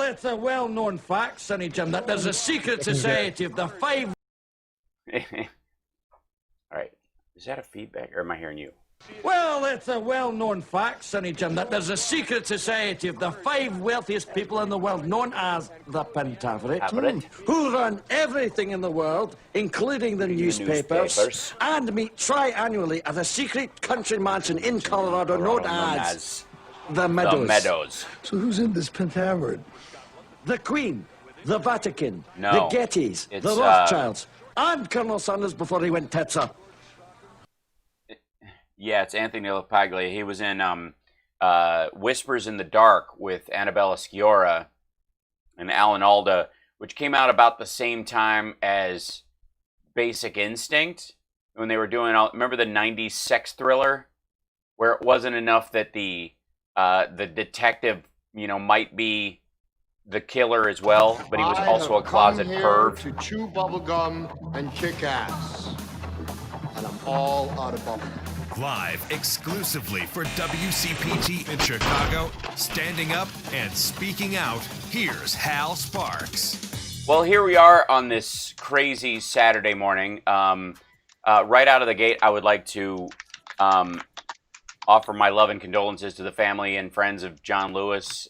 it's a well-known fact, Sonny Jim, that there's a secret society of the five... All right. Is that a feedback, or am I hearing you? Well, it's a well-known fact, Sonny Jim, that there's a secret society of the five wealthiest people in the world, known as the Pentaverate, who run everything in the world, including the newspapers, and meet tri-annually at a secret country mansion in Colorado known as the Meadows. So who's in this Pentaverate? The Queen, the Vatican, No, the Gettys, the Rothschilds, and Colonel Sanders before he went tits up. Yeah, it's Anthony LaPaglia. He was in Whispers in the Dark with Annabella Sciorra and Alan Alda, which came out about the same time as Basic Instinct, when they were doing, remember the 90s sex thriller, where it wasn't enough that the detective, might be the killer as well, but he was also a closet perv. To chew bubblegum and kick ass. And I'm all out of bubblegum. Live exclusively for WCPT in Chicago, standing up and speaking out, here's Hal Sparks. Well, here we are on this crazy Saturday morning. Right out of the gate, I would like to offer my love and condolences to the family and friends of John Lewis,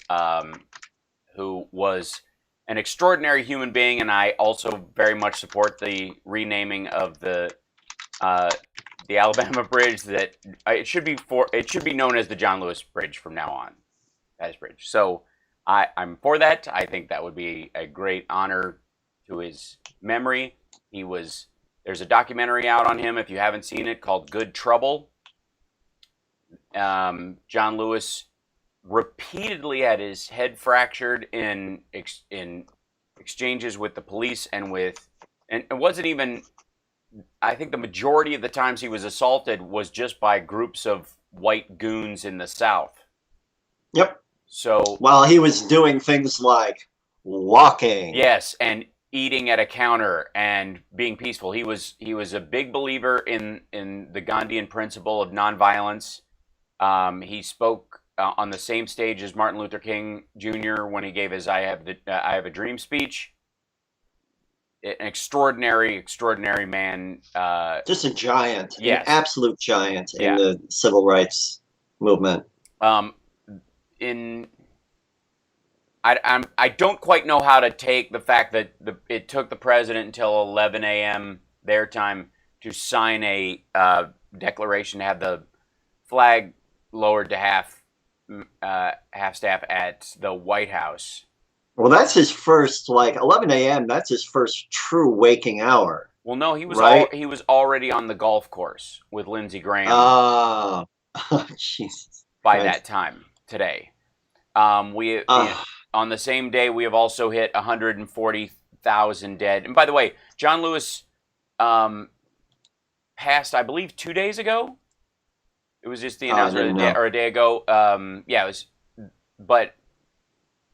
who was an extraordinary human being, and I also very much support the renaming of the Alabama Bridge. That it should be known as the John Lewis Bridge from now on, as bridge. So I'm for that. I think that would be a great honor to his memory. There's a documentary out on him if you haven't seen it called Good Trouble. John Lewis repeatedly had his head fractured in exchanges with the police and it wasn't even. I think the majority of the times he was assaulted was just by groups of white goons in the South. Yep. So while he was doing things like walking. Yes, and eating at a counter and being peaceful. He was a big believer in the Gandhian principle of nonviolence. He spoke on the same stage as Martin Luther King Jr. when he gave his I Have a Dream speech. An extraordinary man. Just a giant. Yes. An absolute giant in the civil rights movement. I don't quite know how to take the fact that it took the president until 11 a.m. their time to sign a declaration to have the flag lowered to half staff at the White House. Well, that's his first, 11 a.m., that's his first true waking hour. Well, no, he was right? He was already on the golf course with Lindsey Graham. Oh, Jesus. By that time today. On the same day, we have also hit 140,000 dead. And by the way, John Lewis passed, I believe, 2 days ago. It was just the announcement, or a day ago. It was, but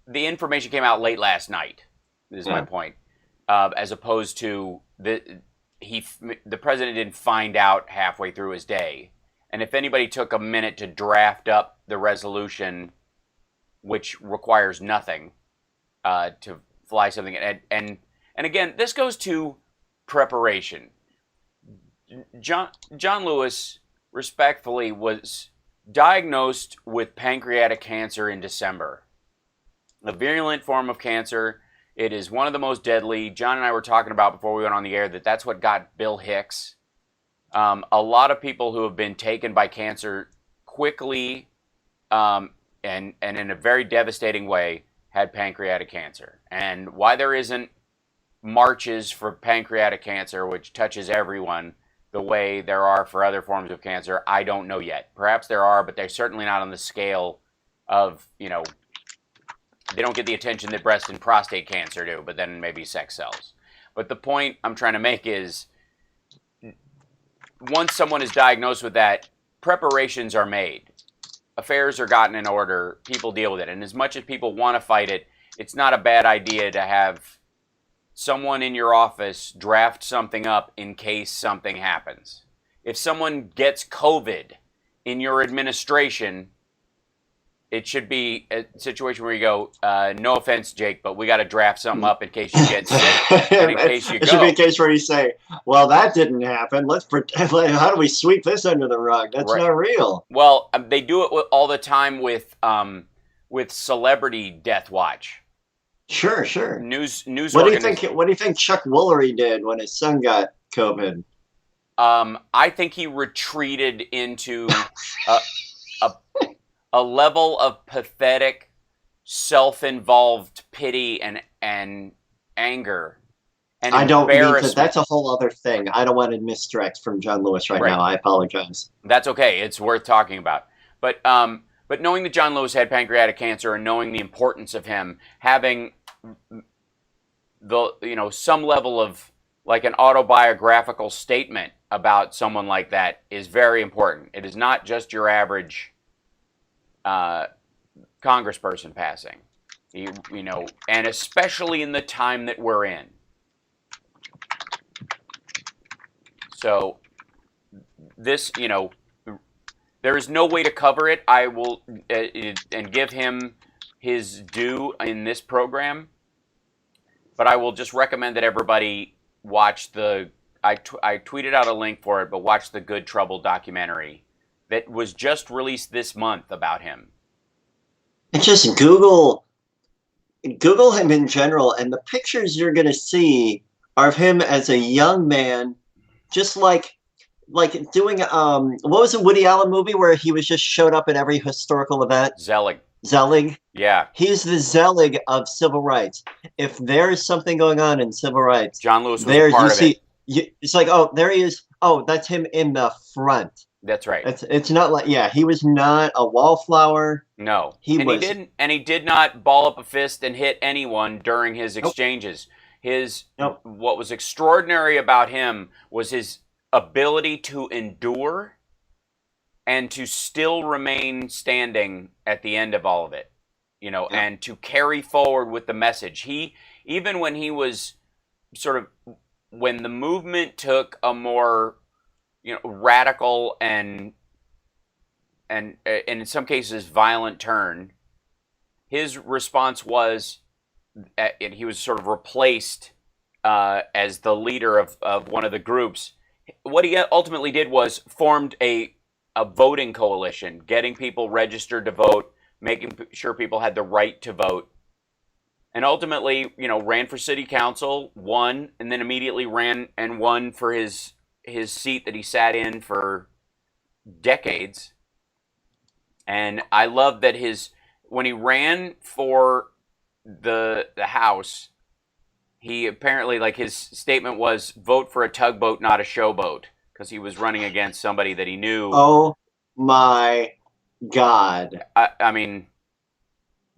the information came out late last night. Is my point. As opposed to the president didn't find out halfway through his day. And if anybody took a minute to draft up the resolution, which requires nothing, to fly something, and again, this goes to preparation. John Lewis, respectfully, was diagnosed with pancreatic cancer in December. A virulent form of cancer. It is one of the most deadly. John and I were talking about before we went on the air that's what got Bill Hicks. A lot of people who have been taken by cancer quickly and in a very devastating way had pancreatic cancer. And why there isn't marches for pancreatic cancer, which touches everyone, the way there are for other forms of cancer, I don't know yet. Perhaps there are, but they're certainly not on the scale of, they don't get the attention that breast and prostate cancer do, but then maybe sex cells. But the point I'm trying to make is, once someone is diagnosed with that, preparations are made. Affairs are gotten in order. People deal with it. And as much as people want to fight it, it's not a bad idea to have someone in your office draft something up in case something happens. If someone gets COVID in your administration, it should be a situation where you go, no offense, Jake, but we got to draft something up in case you get sick, and in case you It should be a go. case where you say, well, that didn't happen. Let's pretend. How do we sweep this under the rug? That's Right. not real. Well, they do it all the time with celebrity death watch. Sure, sure. News. What do you think? What do you think Chuck Woolery did when his son got COVID? I think he retreated into a level of pathetic, self-involved pity and anger and I don't mean embarrassment. that's a whole other thing. I don't want to misdirect from John Lewis right now. I apologize. That's okay. It's worth talking about. But knowing that John Lewis had pancreatic cancer and knowing the importance of him having some level of like an autobiographical statement about someone like that is very important. It is not just your average congressperson passing, and especially in the time that we're in. So this, there is no way to cover it. I will and give him his due in this program, but I will just recommend that everybody watch I tweeted out a link for it, but watch the Good Trouble documentary that was just released this month about him. And just Google him in general, and the pictures you're going to see are of him as a young man, just like doing what was a Woody Allen movie where he was just showed up at every historical event? Zelig. Yeah. He's the Zelig of civil rights. If there is something going on in civil rights, John Lewis was a part of it. It's like, oh, there he is. Oh, that's him in the front. That's right. It's not like, he was not a wallflower. No, he did not ball up a fist and hit anyone during his exchanges. What was extraordinary about him was his ability to endure and to still remain standing at the end of all of it, and to carry forward with the message. Even when he was when the movement took a more radical and in some cases violent turn, his response was he was sort of replaced as the leader of one of the groups. What he ultimately did was formed a voting coalition, getting people registered to vote, making sure people had the right to vote, and ultimately, ran for city council, won, and then immediately ran and won for his seat that he sat in for decades. And I love that when he ran for the House, he apparently, his statement was, vote for a tugboat, not a showboat, because he was running against somebody that he knew. Oh my God. I mean,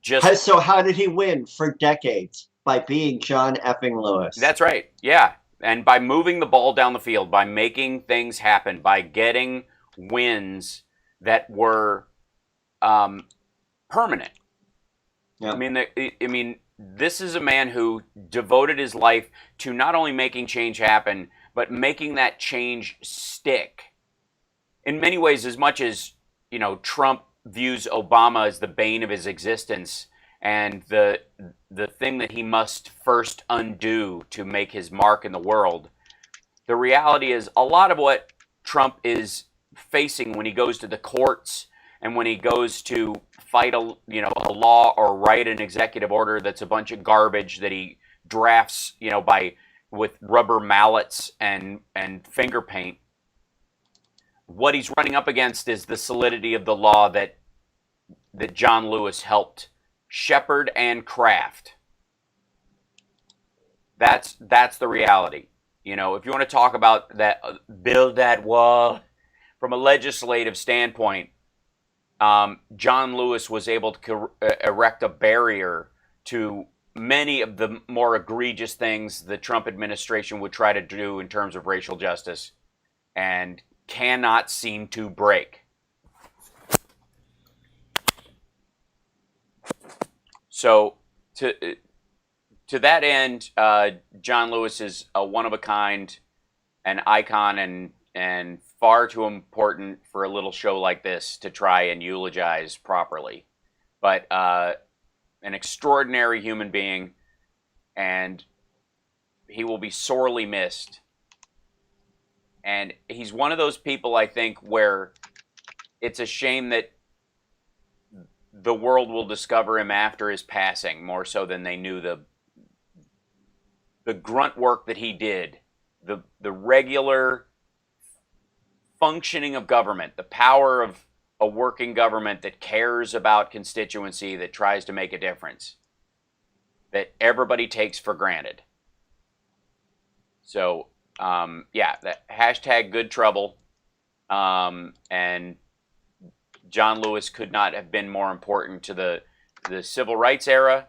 so how did he win for decades? By being John effing Lewis. That's right. Yeah. And by moving the ball down the field, by making things happen, by getting wins that were permanent. Yeah. I mean, this is a man who devoted his life to not only making change happen, but making that change stick. In many ways, as much as, Trump views Obama as the bane of his existence and the thing that he must first undo to make his mark in the world, the reality is a lot of what Trump is facing when he goes to the courts and when he goes to fight a law or write an executive order that's a bunch of garbage that he drafts, with rubber mallets and finger paint. What he's running up against is the solidity of the law that John Lewis helped shepherd and craft. That's the reality. If you want to talk about that, build that wall from a legislative standpoint, John Lewis was able to erect a barrier to many of the more egregious things the Trump administration would try to do in terms of racial justice and cannot seem to break. So to that end, John Lewis is a one-of-a-kind, an icon, and far too important for a little show like this to try and eulogize properly. but an extraordinary human being, and he will be sorely missed. And he's one of those people, I think, where it's a shame that the world will discover him after his passing, more so than they knew the grunt work that he did, the regular functioning of government, the power of a working government that cares about constituency, that tries to make a difference, that everybody takes for granted. So, yeah, that hashtag good trouble. And John Lewis could not have been more important to the civil rights era.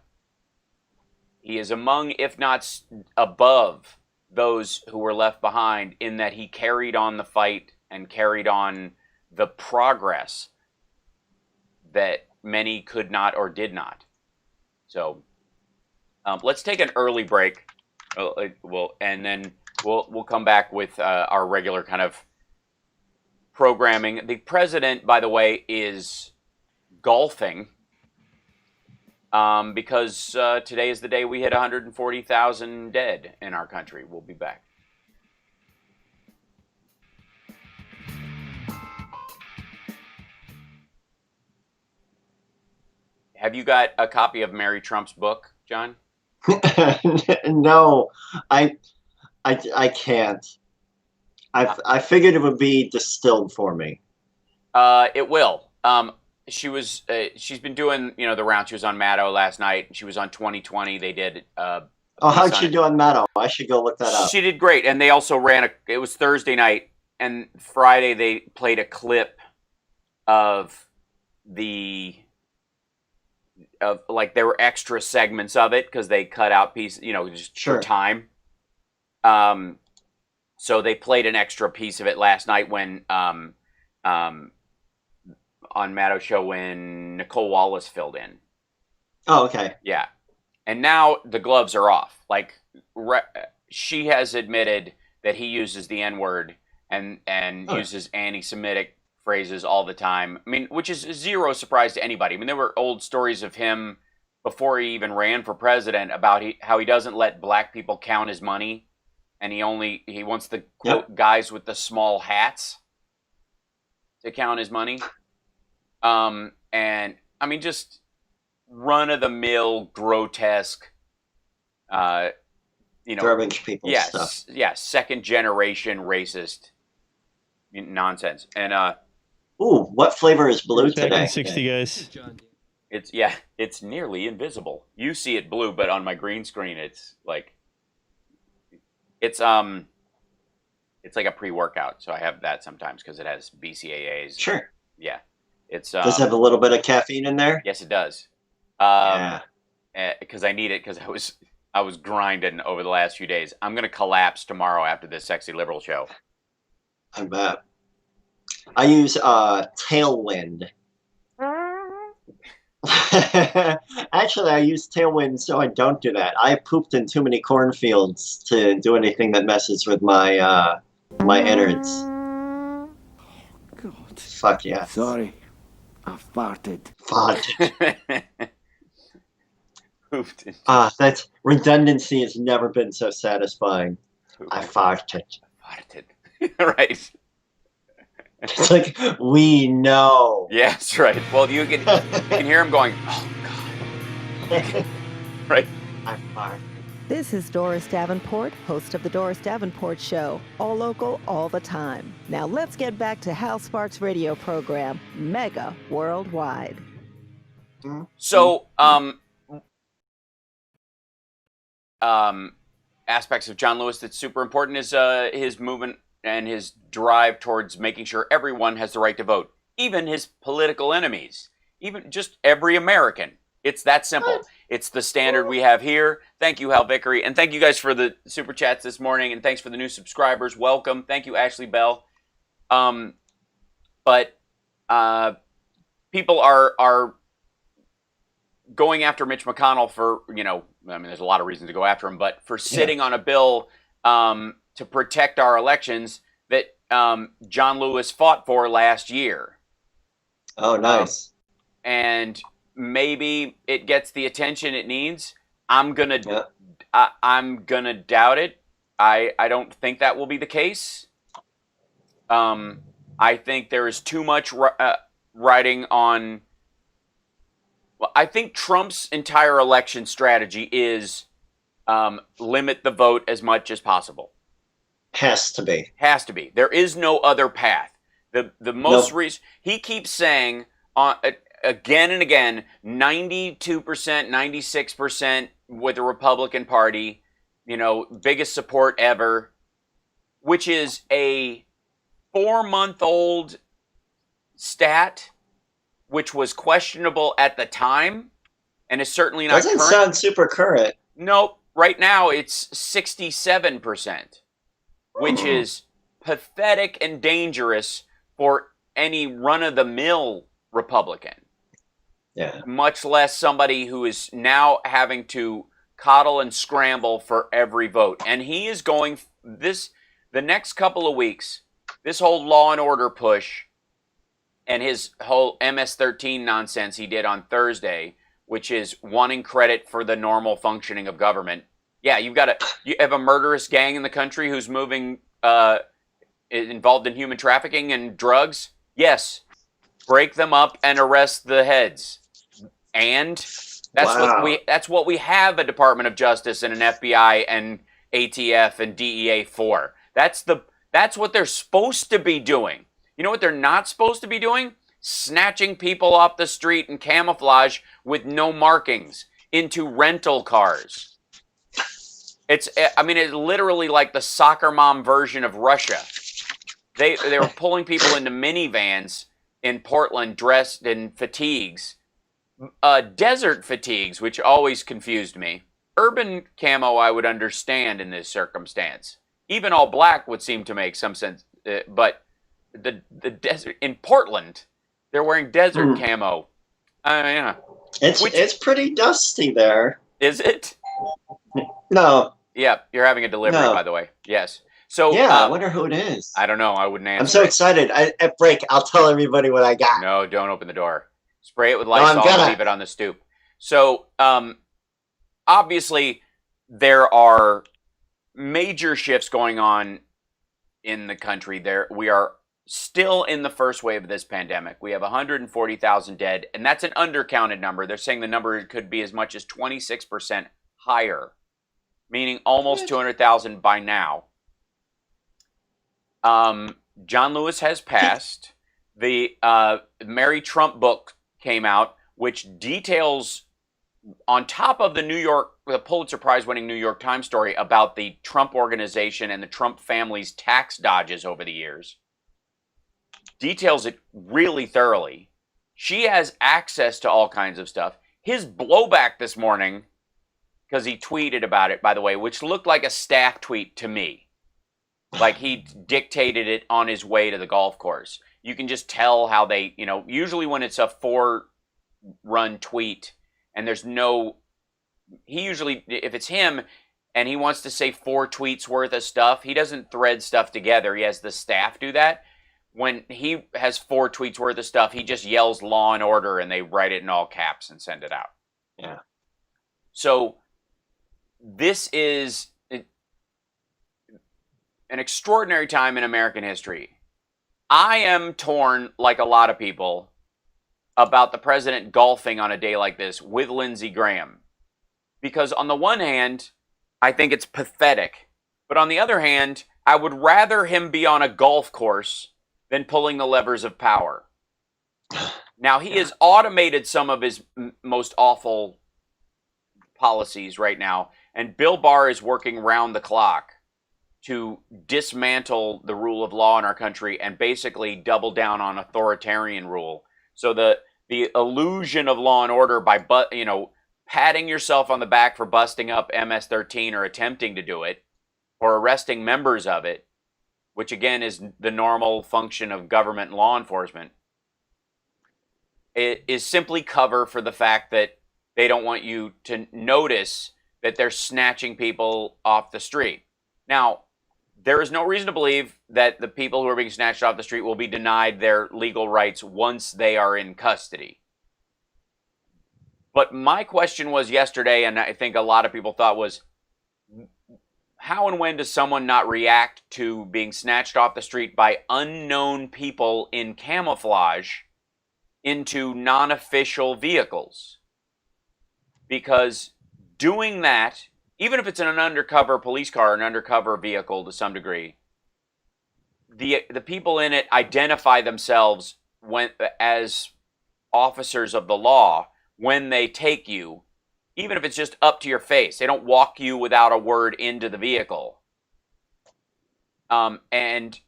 He is among, if not above, those who were left behind, in that he carried on the fight and carried on the progress that many could not or did not. So let's take an early break. And then we'll come back with our regular kind of programming. The president, by the way, is golfing because today is the day we hit 140,000 dead in our country. We'll be back. Have you got a copy of Mary Trump's book, John? No, I can't. I figured it would be distilled for me. It will. She's been doing, the round. She was on Maddow last night. She was on 2020. They did. How'd she do on Maddow? I should go look that up. She did great, and they also ran it was Thursday night, and Friday they played a clip of there were extra segments of it because they cut out pieces, just for time. So they played an extra piece of it last night when on Maddow show when Nicole Wallace filled in. Oh, okay. Yeah, and now the gloves are off. She has admitted that he uses the N-word and uses anti-Semitic phrases all the time. I mean, which is zero surprise to anybody. I mean, there were old stories of him before he even ran for president about how he doesn't let black people count his money, and he wants the quote guys with the small hats to count his money. And I mean, just run of the mill, grotesque, garbage people stuff. Yeah, second generation racist nonsense. And ooh, what flavor is blue back today? in 60, guys. It's nearly invisible. You see it blue, but on my green screen, it's like a pre-workout. So I have that sometimes because it has BCAAs. Sure. Yeah, it's does it have a little bit of caffeine in there? Yes, it does. Because I need it because I was grinding over the last few days. I'm gonna collapse tomorrow after this Sexy Liberal show. I bet. I use Tailwind. Actually, I use Tailwind so I don't do that. I pooped in too many cornfields to do anything that messes with my my innards. God. Fuck yeah. Sorry. I farted. Farted. That's redundancy has never been so satisfying. I farted. Right. It's like, we know. Yes, right. Well, you can hear him going, oh, God. Right. I farted. This is Doris Davenport, host of The Doris Davenport Show. All local, all the time. Now let's get back to Hal Sparks' radio program, Mega Worldwide. So, aspects of John Lewis that's super important is his movement and his drive towards making sure everyone has the right to vote, even his political enemies, even just every American. It's that simple. It's the standard we have here. Thank you, Hal Vickery, and thank you guys for the super chats this morning, and thanks for the new subscribers. Welcome. Thank you, Ashley Bell. But people are going after Mitch McConnell for, there's a lot of reasons to go after him, but for sitting on a bill to protect our elections that John Lewis fought for last year. Oh, nice. And maybe it gets the attention it needs. I'm gonna doubt it. I don't think that will be the case. I think there is too much riding on. Well, I think Trump's entire election strategy is limit the vote as much as possible. Has to be. Has to be. There is no other path. The most recent, he keeps saying again and again, 92%, 96% with the Republican Party, biggest support ever, which is a 4-month-old stat, which was questionable at the time, and is certainly not Doesn't current. sound super current. Nope. Right now, it's 67%, which is pathetic and dangerous for any run-of-the-mill Republican. Yeah. Much less somebody who is now having to coddle and scramble for every vote. And he is going the next couple of weeks, this whole law and order push and his whole MS-13 nonsense he did on Thursday, which is wanting credit for the normal functioning of government. Yeah, you have a murderous gang in the country who's moving, involved in human trafficking and drugs. Yes, break them up and arrest the heads. And that's what we have a Department of Justice and an FBI and ATF and DEA for. That's what they're supposed to be doing. You know what they're not supposed to be doing? Snatching people off the street in camouflage with no markings into rental cars. It's literally like the soccer mom version of Russia. They were pulling people into minivans in Portland dressed in fatigues. Desert fatigues, which always confused me. Urban camo I would understand in this circumstance. Even all black would seem to make some sense. But the desert in Portland, they're wearing desert camo. Yeah. It's pretty dusty there. Is it? No. Yeah, you're having a delivery, by the way. Yes. So yeah, I wonder who it is. I don't know. I wouldn't answer. I'm so excited. At break, I'll tell everybody what I got. No, don't open the door. Spray it with Lysol and leave it on the stoop. So, obviously, there are major shifts going on in the country. We are still in the first wave of this pandemic. We have 140,000 dead, and that's an undercounted number. They're saying the number could be as much as 26% higher, meaning almost 200,000 by now. John Lewis has passed. The Mary Trump book came out, which details, on top of the Pulitzer Prize-winning New York Times story about the Trump organization and the Trump family's tax dodges over the years, details it really thoroughly. She has access to all kinds of stuff. His blowback this morning, because he tweeted about it, by the way, which looked like a staff tweet to me. Like he dictated it on his way to the golf course. You can just tell how they, usually when it's a 4-run tweet and there's he usually, if it's him and he wants to say 4 tweets worth of stuff, he doesn't thread stuff together. He has the staff do that. When he has 4 tweets worth of stuff, he just yells law and order and they write it in all caps and send it out. Yeah. So this is an extraordinary time in American history. I am torn, like a lot of people, about the president golfing on a day like this with Lindsey Graham. Because on the one hand, I think it's pathetic. But on the other hand, I would rather him be on a golf course than pulling the levers of power. Now, he has automated some of his most awful policies right now. And Bill Barr is working round the clock to dismantle the rule of law in our country and basically double down on authoritarian rule. So the illusion of law and order by patting yourself on the back for busting up MS-13 or attempting to do it, or arresting members of it, which again is the normal function of government and law enforcement, it is simply cover for the fact that they don't want you to notice that they're snatching people off the street. Now, there is no reason to believe that the people who are being snatched off the street will be denied their legal rights once they are in custody. But my question was yesterday, and I think a lot of people thought was, how and when does someone not react to being snatched off the street by unknown people in camouflage into non-official vehicles? Because doing that, even if it's in an undercover police car, an undercover vehicle to some degree, the people in it identify themselves as officers of the law when they take you, even if it's just up to your face. They don't walk you without a word into the vehicle. And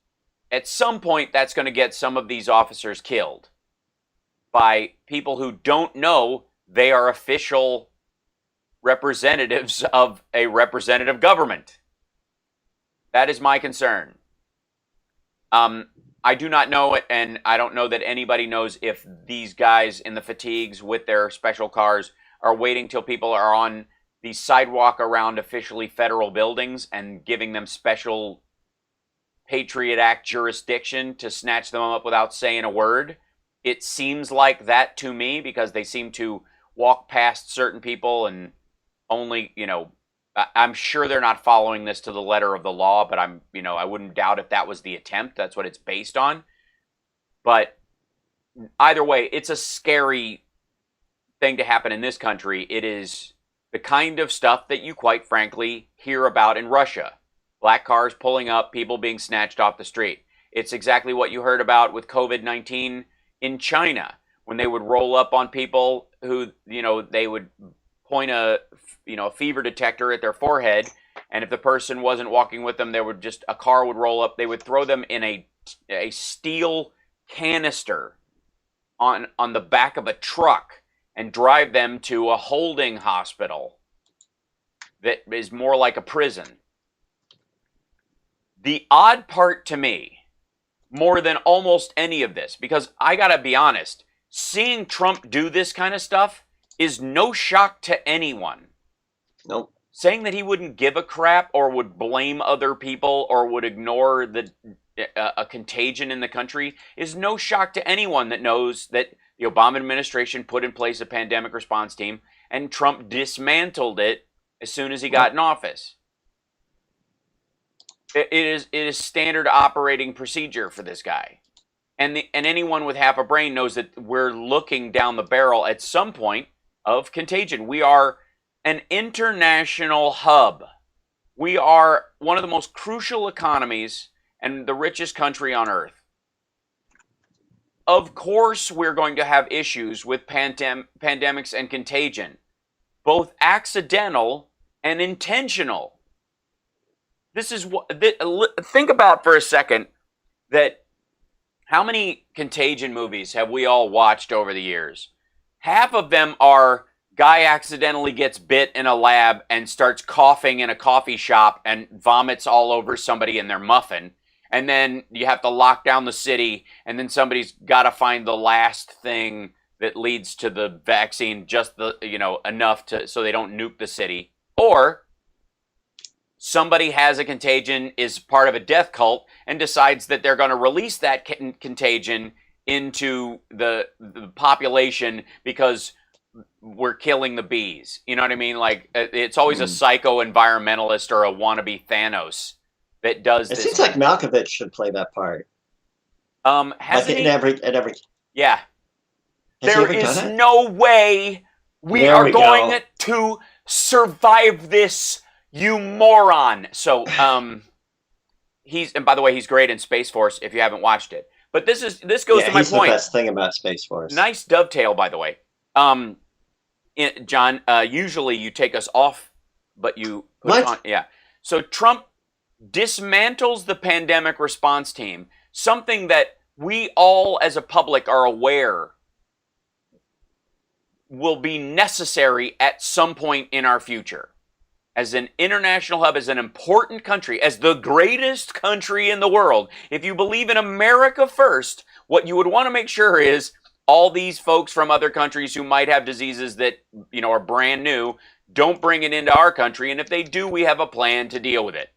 at some point, that's going to get some of these officers killed by people who don't know they are official representatives of a representative government. That is my concern. I do not know it, and I don't know that anybody knows if these guys in the fatigues with their special cars are waiting till people are on the sidewalk around officially federal buildings and giving them special Patriot Act jurisdiction to snatch them up without saying a word. It seems like that to me, because they seem to walk past certain people and only, I'm sure they're not following this to the letter of the law, but I wouldn't doubt if that was the attempt. That's what it's based on. But either way, it's a scary thing to happen in this country. It is the kind of stuff that you quite frankly hear about in Russia. Black cars pulling up, people being snatched off the street. It's exactly what you heard about with COVID-19 in China, when they would roll up on people who, they would point a fever detector at their forehead, and if the person wasn't walking with them, a car would roll up. They would throw them in a steel canister on the back of a truck and drive them to a holding hospital that is more like a prison. The odd part to me, more than almost any of this, because I gotta be honest, seeing Trump do this kind of stuff is no shock to anyone. Nope. Saying that he wouldn't give a crap or would blame other people or would ignore a contagion in the country is no shock to anyone that knows that the Obama administration put in place a pandemic response team and Trump dismantled it as soon as he got in office. It is standard operating procedure for this guy. And anyone with half a brain knows that we're looking down the barrel at some point of contagion. We are an international hub. We are one of the most crucial economies and the richest country on earth. Of course, we're going to have issues with pandemics and contagion, both accidental and intentional. This is what, think about for a second that how many contagion movies have we all watched over the years? Half of them are guy accidentally gets bit in a lab and starts coughing in a coffee shop and vomits all over somebody in their muffin. And then you have to lock down the city, and then somebody's got to find the last thing that leads to the vaccine, just enough so they don't nuke the city. Or somebody has a contagion, is part of a death cult, and decides that they're going to release that contagion into the population because we're killing the bees. You know what I mean? Like, it's always a psycho-environmentalist or a wannabe Thanos that does this. It seems like Malkovich should play that part. Has like he? in every Yeah. Has there is no way we are going to survive this, you moron. So, and by the way, he's great in Space Force if you haven't watched it. But this goes to my point. He's the best thing about Space Force. Nice dovetail, by the way. John, usually you take us off, but you put what? On. Yeah. So Trump dismantles the pandemic response team, something that we all as a public are aware will be necessary at some point in our future. As an international hub, as an important country, as the greatest country in the world, if you believe in America first, what you would want to make sure is all these folks from other countries who might have diseases that, are brand new, don't bring it into our country. And if they do, we have a plan to deal with it,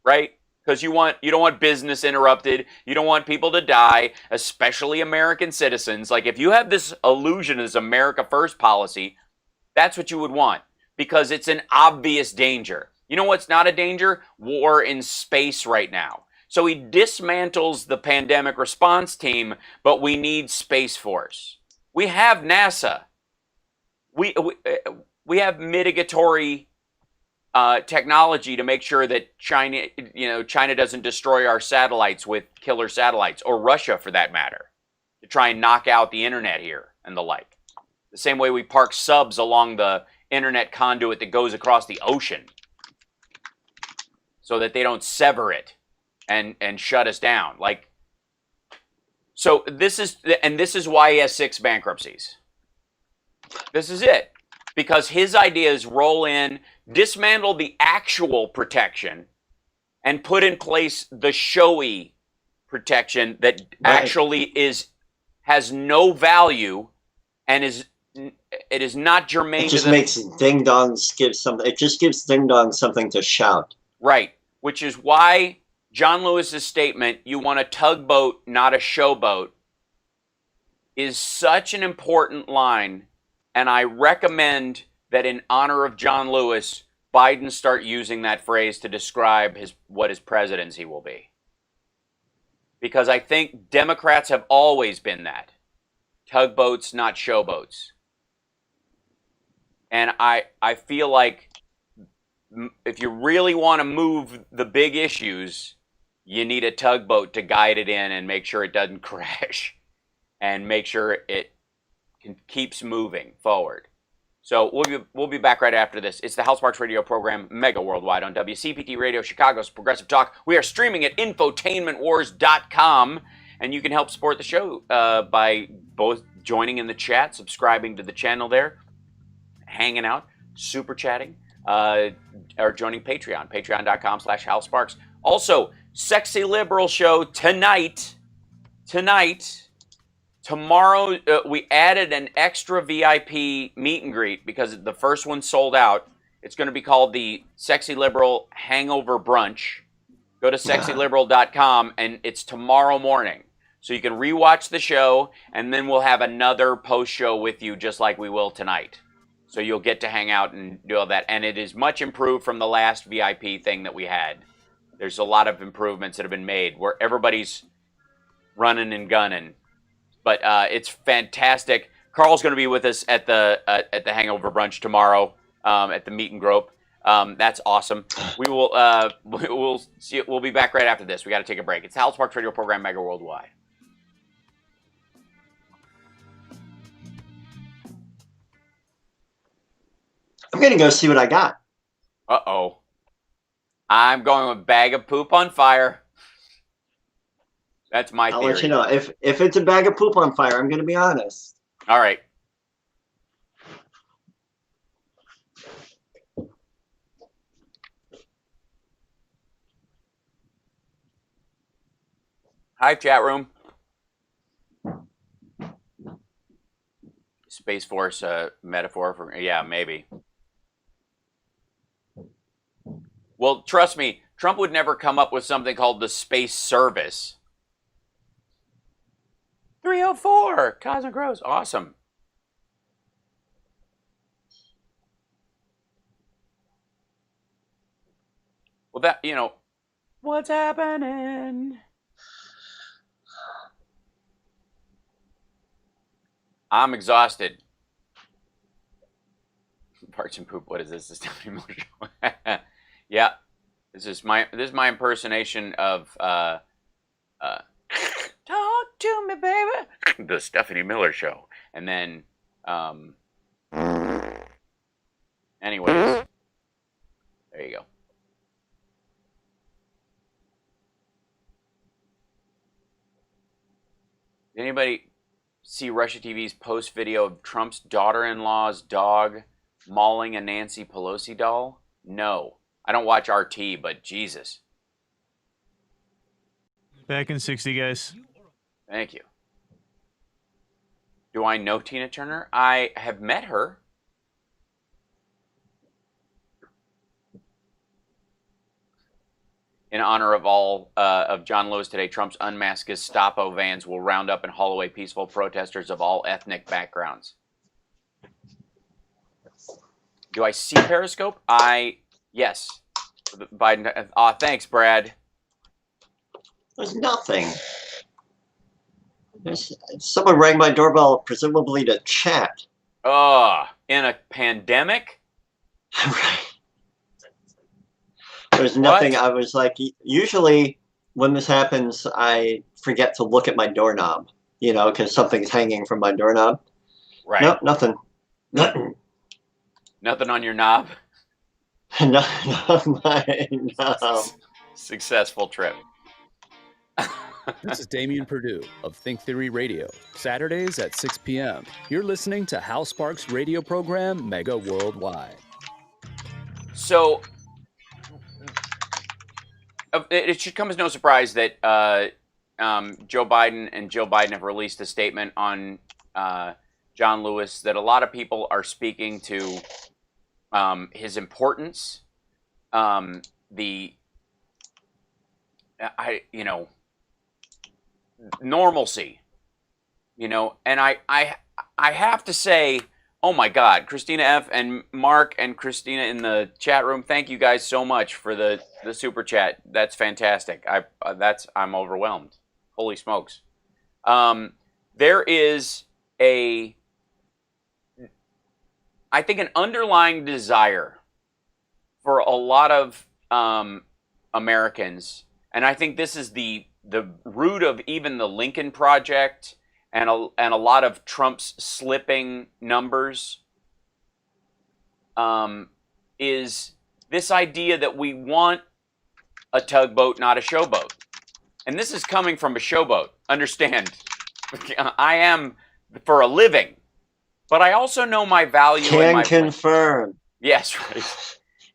right? Because you don't want business interrupted. You don't want people to die, especially American citizens. Like, if you have this illusion as America first policy, That's what you would want because it's an obvious danger. You know what's not a danger? War in space right now. So he dismantles the pandemic response team, but we need Space Force. We have NASA. We have mitigatory technology to make sure that China doesn't destroy our satellites with killer satellites, or Russia for that matter, to try and knock out the internet here and the like. The same way we park subs along the internet conduit that goes across the ocean so that they don't sever it and shut us down. So this is why he has 6 bankruptcies. This is it. Because his ideas roll in, dismantle the actual protection, and put in place the showy protection that actually has no value and it is not germane. It just makes ding dongs give something. It just gives ding dongs something to shout. Right, which is why John Lewis's statement, "You want a tugboat, not a showboat," is such an important line. And I recommend that in honor of John Lewis, Biden start using that phrase to describe what his presidency will be. Because I think Democrats have always been that. Tugboats, not showboats. And I feel like if you really want to move the big issues, you need a tugboat to guide it in and make sure it doesn't crash and make sure it keeps moving forward. So we'll be back right after this. It's the Hal Sparks Radio program, mega worldwide on WCPT Radio, Chicago's Progressive Talk. We are streaming at infotainmentwars.com, and you can help support the show by both joining in the chat, subscribing to the channel there, hanging out, super chatting, or joining Patreon, patreon.com/Hal Sparks. Also, Sexy Liberal Show tonight. Tomorrow, we added an extra VIP meet and greet because the first one sold out. It's going to be called the Sexy Liberal Hangover Brunch. Go to sexyliberal.com, and it's tomorrow morning. So you can rewatch the show, and then we'll have another post-show with you just like we will tonight. So you'll get to hang out and do all that. And it is much improved from the last VIP thing that we had. There's a lot of improvements that have been made where everybody's running and gunning. But it's fantastic. Carl's going to be with us at the Hangover Brunch tomorrow at the Meet and Grope. That's awesome. We'll see. We'll be back right after this. We got to take a break. It's the Hal Sparks Radio program, mega worldwide. I'm going to go see what I got. Uh-oh. I'm going with bag of poop on fire. That's my theory. I'll let you know. If it's a bag of poop on fire, I'm going to be honest. All right. Hi, chat room. Space Force metaphor for, yeah, maybe. Well, trust me, Trump would never come up with something called the Space Service. 304, Cosmic Rose, awesome. Well, that, what's happening? I'm exhausted. Parts and poop. What is this? The Stephanie Miller Show. Yeah, this is my impersonation of "Talk to me, baby." The Stephanie Miller Show, and then, anyways, there you go. Anybody see Russia TV's post video of Trump's daughter-in-law's dog mauling a Nancy Pelosi doll? No. I don't watch RT, but Jesus. Back in 60, guys. Thank you. Do I know Tina Turner? I have met her. In honor of all of John Lewis today, Trump's unmasked Gestapo vans will round up and haul away peaceful protesters of all ethnic backgrounds. Do I see Periscope? Yes. Biden. Thanks, Brad. There's nothing. Someone rang my doorbell, presumably to chat. In a pandemic? Right. There's nothing. What? I was like, usually when this happens, I forget to look at my doorknob, because something's hanging from my doorknob. Right. Nope, nothing. Nothing. Nothing on your knob? Nothing on my knob. Successful trip. This is Damian Perdue of Think Theory Radio, Saturdays at 6 p.m. You're listening to Hal Sparks' radio program, Mega Worldwide. So, it should come as no surprise that Joe Biden and Jill Biden have released a statement on John Lewis that a lot of people are speaking to his importance, normalcy, and I have to say, oh my God, Christina F. and Mark and Christina in the chat room, thank you guys so much for the super chat. That's fantastic. I'm overwhelmed. Holy smokes. There is I think an underlying desire for a lot of Americans, and I think this is the root of even the Lincoln Project and a lot of Trump's slipping numbers, is this idea that we want a tugboat, not a showboat. And this is coming from a showboat. Understand, I am for a living, but I also know my value. Can confirm. Yes, right.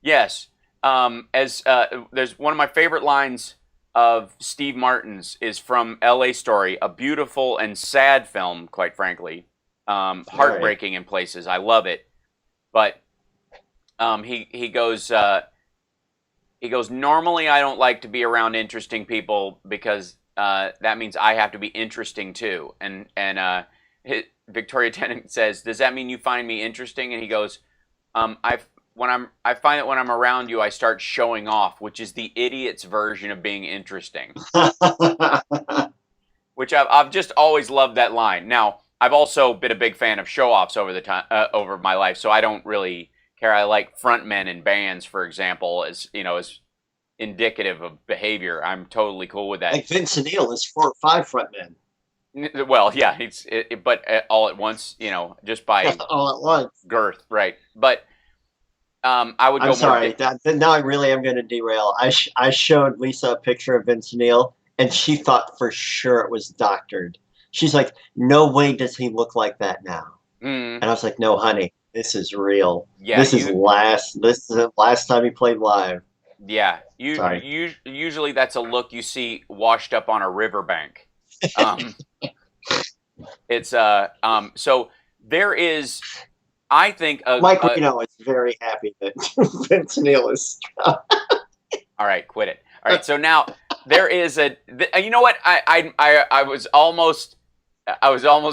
Yes. There's one of my favorite lines of Steve Martin's is from L.A. Story, a beautiful and sad film, quite frankly, heartbreaking in places. I love it, but he goes, normally I don't like to be around interesting people because that means I have to be interesting too. And Victoria Tennant says, does that mean you find me interesting? And he goes, I find that when I'm around you, I start showing off, which is the idiot's version of being interesting. Which I've just always loved that line. Now, I've also been a big fan of show-offs over my life, so I don't really care. I like frontmen in bands, for example, as indicative of behavior. I'm totally cool with that. Like Vince Neil is 4 or 5 frontmen. Well, yeah, but all at once, just by all at once girth, right? But I would go. I'm sorry. Now I really am going to derail. I showed Lisa a picture of Vince Neil, and she thought for sure it was doctored. She's like, "No way does he look like that now." And I was like, "No, honey, this is real. Yeah, this is the last time he played live." Yeah, usually that's a look you see washed up on a riverbank. It's so there is. I think Mike Reno is very happy that Vince Neil is strong. All right, quit it. All right, so now there is you know what? I was almost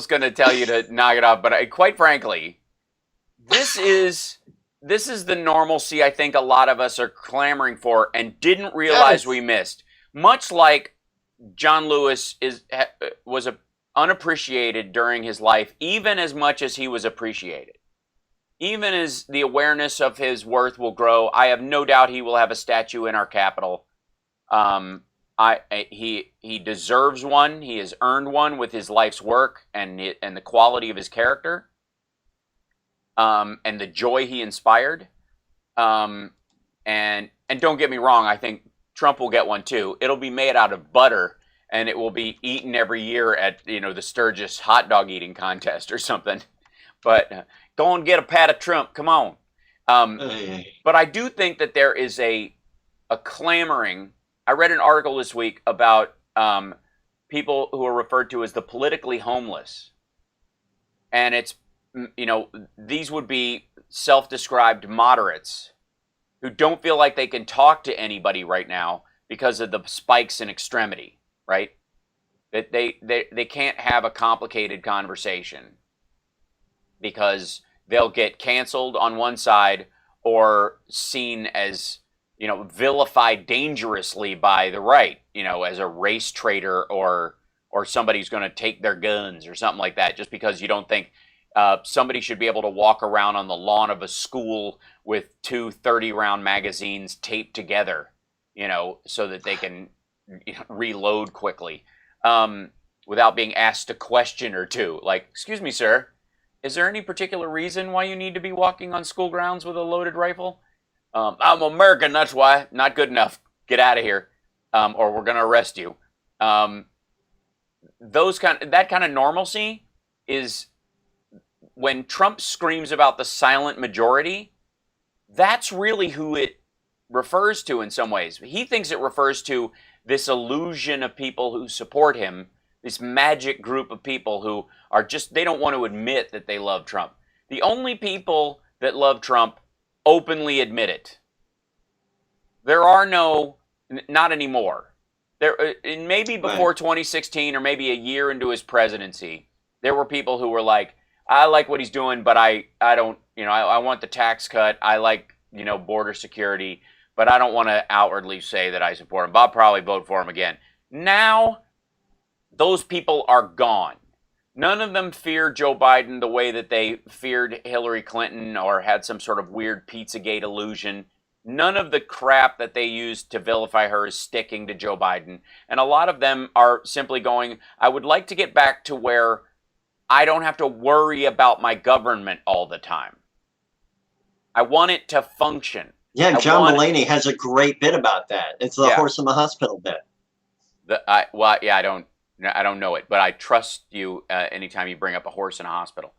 going to tell you to knock it off, but quite frankly, this is the normalcy I think a lot of us are clamoring for and didn't realize we missed. Much like John Lewis was unappreciated during his life, even as much as he was appreciated. Even as the awareness of his worth will grow, I have no doubt he will have a statue in our Capitol. He deserves one. He has earned one with his life's work and the quality of his character, and the joy he inspired. And don't get me wrong, I think Trump will get one too. It'll be made out of butter, and it will be eaten every year at the Sturgis hot dog eating contest or something. But go and get a pat of Trump. Come on. But I do think that there is a clamoring. I read an article this week about people who are referred to as the politically homeless. And it's, these would be self-described moderates who don't feel like they can talk to anybody right now because of the spikes in extremity, right? That they can't have a complicated conversation because they'll get canceled on one side or seen as, vilified dangerously by the right, as a race traitor or somebody who's going to take their guns or something like that, just because you don't think somebody should be able to walk around on the lawn of a school with two 30-round magazines taped together, so that they can reload quickly without being asked a question or two. Like, excuse me, sir, is there any particular reason why you need to be walking on school grounds with a loaded rifle? I'm American, that's why. Not good enough. Get out of here, or we're going to arrest you. That kind of normalcy is when Trump screams about the silent majority. That's really who it refers to in some ways. He thinks it refers to this illusion of people who support him, this magic group of people who are they don't want to admit that they love Trump. The only people that love Trump openly admit it. There are not anymore. Maybe before 2016 or maybe a year into his presidency, there were people who were like, I like what he's doing, but I don't, I want the tax cut. I like, border security, but I don't want to outwardly say that I support him. But I'll probably vote for him again. Now, those people are gone. None of them fear Joe Biden the way that they feared Hillary Clinton or had some sort of weird Pizzagate illusion. None of the crap that they used to vilify her is sticking to Joe Biden. And a lot of them are simply going, I would like to get back to where I don't have to worry about my government all the time. I want it to function. Yeah, John Mulaney has a great bit about that. It's the horse in the hospital bit. I don't know it, but I trust you anytime you bring up a horse in a hospital.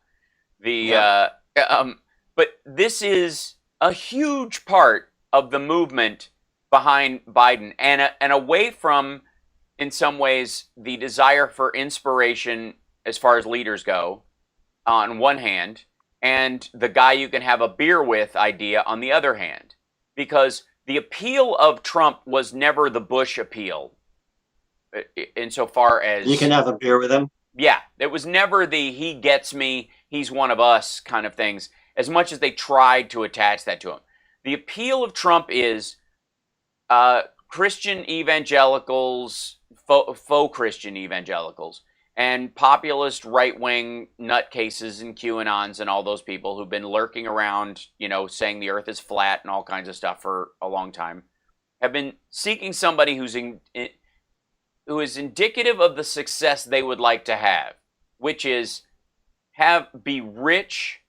But this is a huge part of the movement behind Biden, and away from, in some ways, the desire for inspiration as far as leaders go, on one hand, and the guy you can have a beer with idea on the other hand. Because the appeal of Trump was never the Bush appeal, insofar as... You can have a beer with him? Yeah, it was never the he gets me, he's one of us kind of things, as much as they tried to attach that to him. The appeal of Trump is Christian evangelicals, faux Christian evangelicals, and populist right-wing nutcases and QAnons and all those people who've been lurking around, saying the earth is flat and all kinds of stuff for a long time, have been seeking somebody who is indicative of the success they would like to have, which is be rich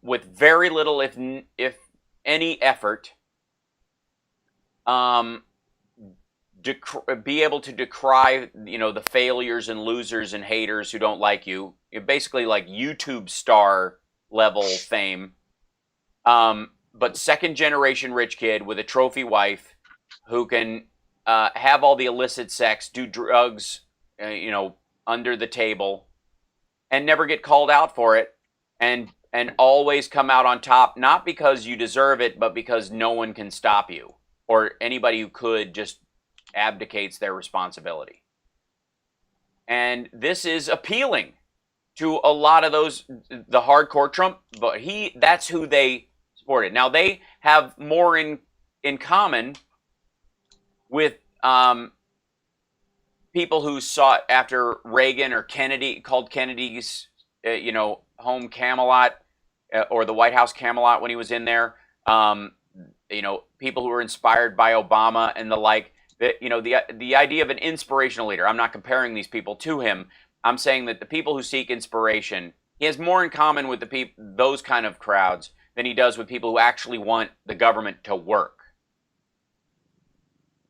with very little, if any effort, be able to decry, the failures and losers and haters who don't like you. You're basically like YouTube star level fame. But second generation rich kid with a trophy wife who can have all the illicit sex, do drugs, under the table, and never get called out for it, and always come out on top, not because you deserve it, but because no one can stop you, or anybody who could just abdicates their responsibility. And this is appealing to a lot of those, the hardcore Trump, but that's who they supported. Now, they have more in common with people who sought after Reagan or Kennedy, called Kennedy's, home Camelot, or the White House Camelot when he was in there. People who were inspired by Obama and the like. The idea of an inspirational leader. I'm not comparing these people to him. I'm saying that the people who seek inspiration, he has more in common with those kind of crowds than he does with people who actually want the government to work.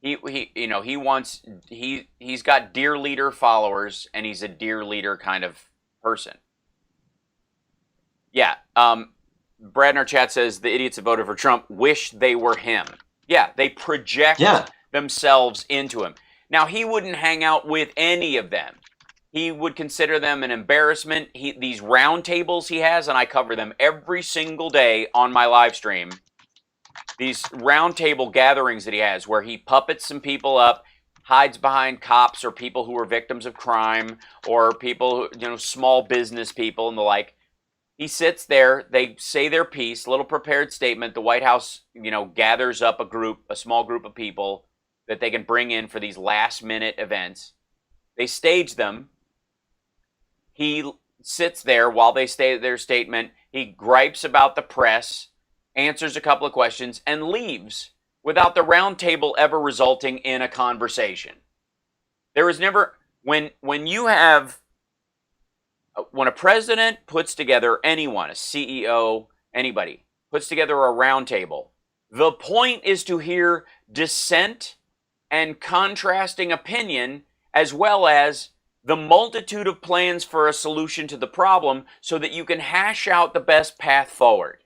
He's got dear leader followers, and he's a dear leader kind of person. Yeah. Brad in our chat says the idiots that voted for Trump wish they were him. Yeah, they project themselves into him. Now, he wouldn't hang out with any of them. He would consider them an embarrassment. These round tables he has, and I cover them every single day on my live stream. These round table gatherings that he has where he puppets some people up, hides behind cops or people who are victims of crime or people, small business people and the like. He sits there, they say their piece, little prepared statement. The White House, gathers up a small group of people that they can bring in for these last minute events. They stage them. He sits there while they say their statement. He gripes about the press, answers a couple of questions, and leaves without the round table ever resulting in a conversation. There is never, when a president puts together anyone, a CEO, anybody, puts together a round table, the point is to hear dissent and contrasting opinion, as well as the multitude of plans for a solution to the problem so that you can hash out the best path forward.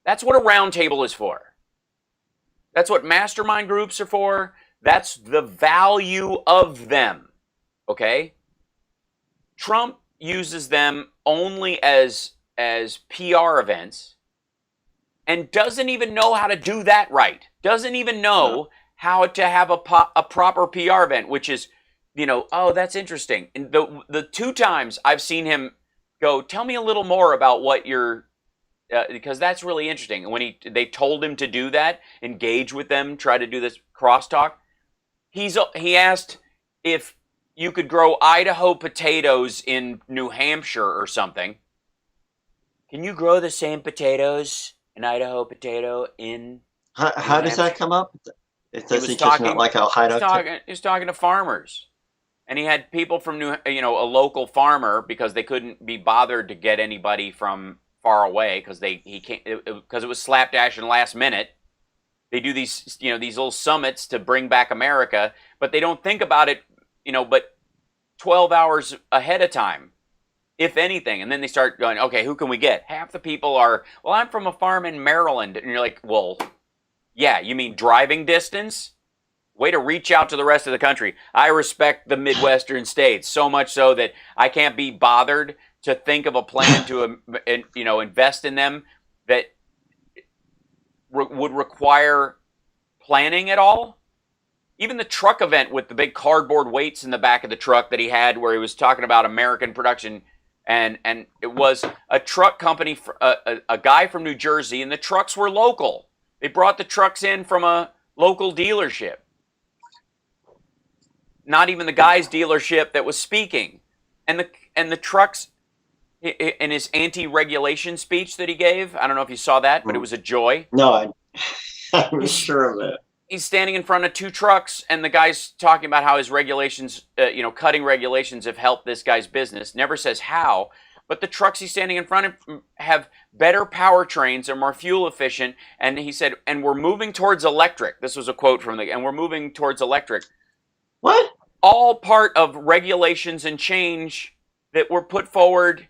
That's what a round table is for. That's what mastermind groups are for. That's the value of them. Okay? Trump uses them only as PR events and doesn't even know how to do that right. Doesn't even know how to have a proper PR event, which is, oh, that's interesting. And the 2 times I've seen him go, tell me a little more about what you're, because that's really interesting. And when they told him to do that, engage with them, try to do this crosstalk, he asked if you could grow Idaho potatoes in New Hampshire or something. Can you grow the same potatoes, an Idaho potato, in How does that come up? It does he just not like Ohio? He's talking to farmers. And he had people from a local farmer, because they couldn't be bothered to get anybody from far away because it was slapdash and last minute. They do these little summits to bring back America, but they don't think about it, but 12 hours ahead of time, if anything. And then they start going, okay, who can we get? Half the people are, well, I'm from a farm in Maryland. And you're like, well, yeah, you mean driving distance? Way to reach out to the rest of the country. I respect the Midwestern states so much so that I can't be bothered to think of a plan to invest in them that would require planning at all. Even the truck event with the big cardboard weights in the back of the truck that he had, where he was talking about American production, and it was a truck company, a guy from New Jersey, and the trucks were local. They brought the trucks in from a local dealership. Not even the guy's dealership that was speaking. And the trucks, in his anti-regulation speech that he gave, I don't know if you saw that, but it was a joy. No, I'm sure of it. He's standing in front of 2 trucks, and the guy's talking about how his regulations, cutting regulations have helped this guy's business. Never says how, but the trucks he's standing in front of have better powertrains, are more fuel efficient, and he said, and we're moving towards electric. This was a quote from and we're moving towards electric. What? All part of regulations and change that were put forward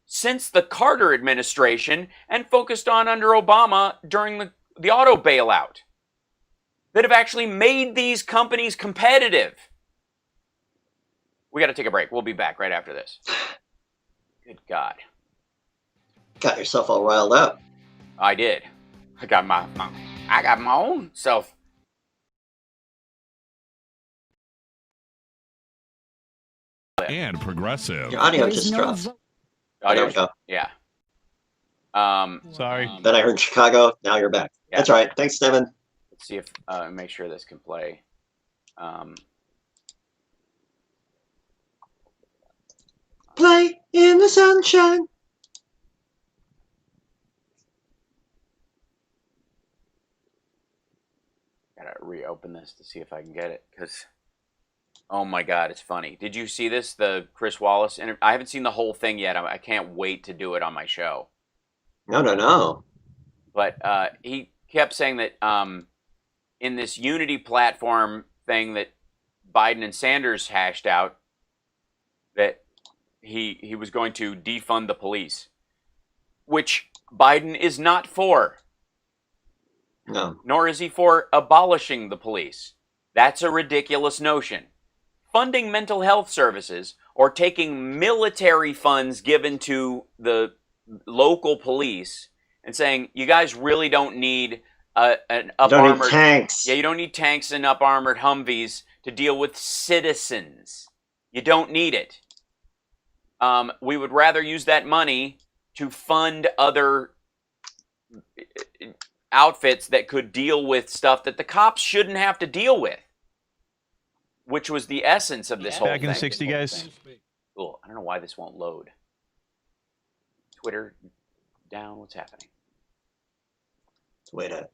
since the Carter administration and focused on under Obama during the auto bailout, that have actually made these companies competitive. We got to take a break. We'll be back right after this. Good God. Got yourself all riled up. I did. I got my own self. And progressive. Your audio just dropped. Audio, go. Yeah. Sorry. Then I heard Chicago. Now you're back. Yeah. That's all right. Thanks, Devin. Let's see if make sure this can play. Play in the sunshine. Gotta reopen this to see if I can get it, because oh my God, it's funny. Did you see this? The Chris Wallace interview? I haven't seen the whole thing yet. I can't wait to do it on my show. No. But he kept saying that in this unity platform thing that Biden and Sanders hashed out, that he was going to defund the police, which Biden is not for. No. Nor is he for abolishing the police. That's a ridiculous notion. Funding mental health services or taking military funds given to the local police and saying, you guys really don't need an up-armored tanks. Yeah, you don't need tanks and up-armored Humvees to deal with citizens. You don't need it. We would rather use that money to fund other outfits that could deal with stuff that the cops shouldn't have to deal with, which was the essence of this whole thing. Back in 60, guys. Cool. I don't know why this won't load. Twitter down. What's happening? Twitter.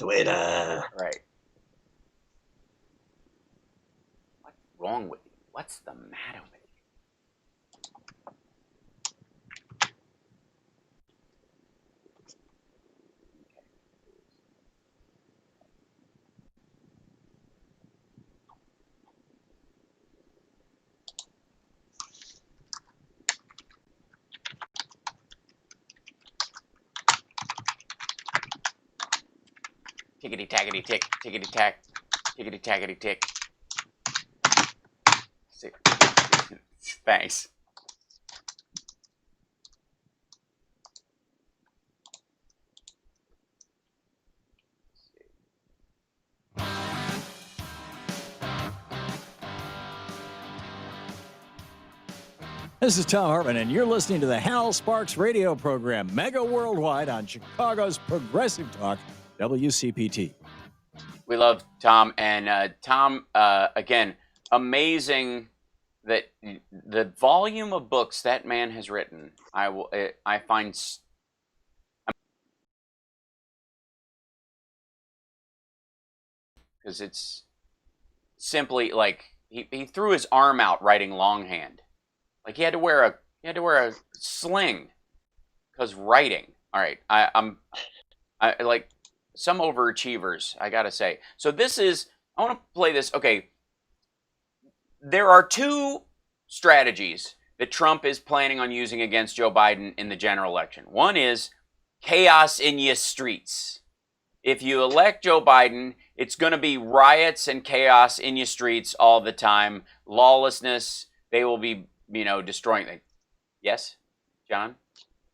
Right. What's wrong with you? What's the matter with you? Tickety tackety tick, tickety tack, tickety tackety tick. Thanks. This is Tom Hartman, and you're listening to the Hal Sparks radio program, Mega Worldwide on Chicago's Progressive Talk, WCPT. We love Tom, and Tom, again, amazing that the volume of books that man has written. I find because it's simply like he threw his arm out writing longhand, like he had to wear a sling because writing. All right, I like some overachievers, I gotta say. So I want to play this. Okay, there are two strategies that Trump is planning on using against Joe Biden in the general election. One is chaos in your streets. If you elect Joe Biden, it's going to be riots and chaos in your streets all the time. Lawlessness. They will be, destroying things. Yes, John?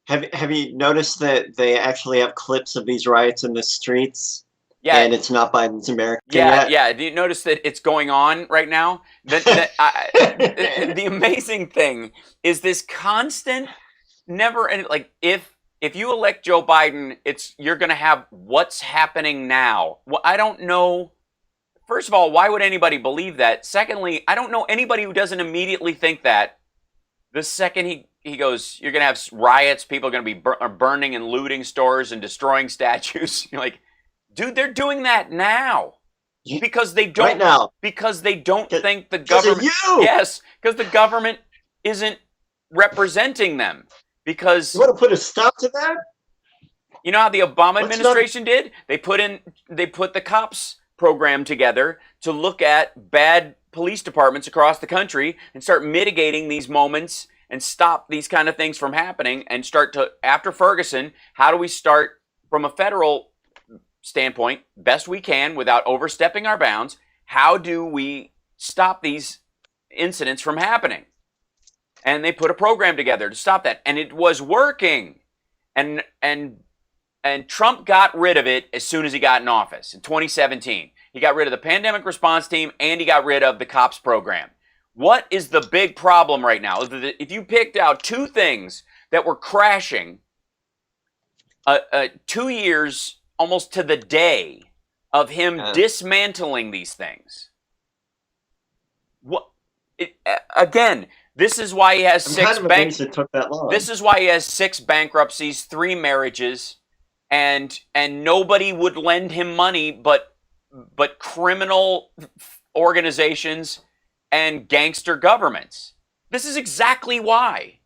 Have you noticed that they actually have clips of these riots in the streets? Yeah. And it's not Biden's America yet? Yeah. Do you notice that it's going on right now? The amazing thing is this constant, never, like, if you elect Joe Biden, you're going to have what's happening now. Well, I don't know. First of all, why would anybody believe that? Secondly, I don't know anybody who doesn't immediately think that the second he goes, you're going to have riots, people are going to be burning and looting stores and destroying statues. You're like, dude, they're doing that now. Because they don't. Right now. Because they don't think the government. Yes, because the government isn't representing them. Because you want to put a stop to that? You know how the Obama administration did? They put the cops program together to look at bad police departments across the country and start mitigating these moments and stop these kind of things from happening and start to, after Ferguson, how do we start from a federal standpoint, best we can without overstepping our bounds, how do we stop these incidents from happening? And they put a program together to stop that. And it was working. And Trump got rid of it as soon as he got in office in 2017. He got rid of the pandemic response team and he got rid of the cops program. What is the big problem right now? If you picked out two things that were crashing 2 years almost to the day of him dismantling these things. Again, this is why he has This is why he has 6 bankruptcies, 3 marriages, and nobody would lend him money but criminal organizations and gangster governments. This is exactly why.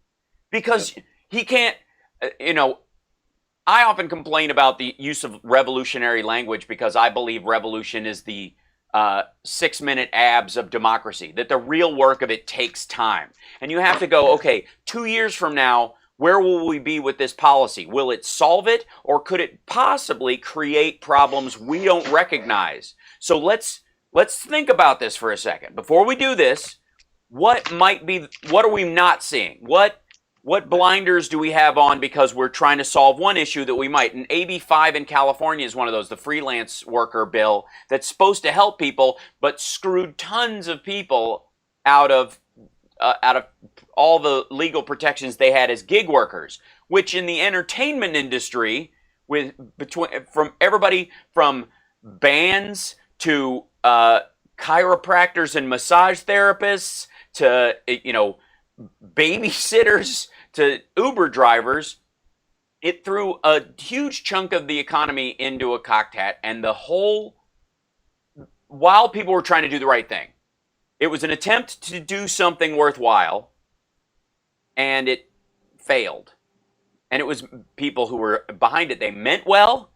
Because he can't, I often complain about the use of revolutionary language because I believe revolution is the 6-minute abs of democracy, that the real work of it takes time. And you have to go, okay, 2 years from now, where will we be with this policy? Will it solve it, or could it possibly create problems we don't recognize? So let's think about this for a second. Before we do this, what are we not seeing? What blinders do we have on because we're trying to solve one issue that we might? And AB 5 in California is one of those, the freelance worker bill that's supposed to help people, but screwed tons of people out of out of all the legal protections they had as gig workers, which in the entertainment industry, from everybody from bands to chiropractors and massage therapists to babysitters to Uber drivers, it threw a huge chunk of the economy into a cocked hat, and while people were trying to do the right thing, it was an attempt to do something worthwhile, and it failed. And it was people who were behind it. They meant well,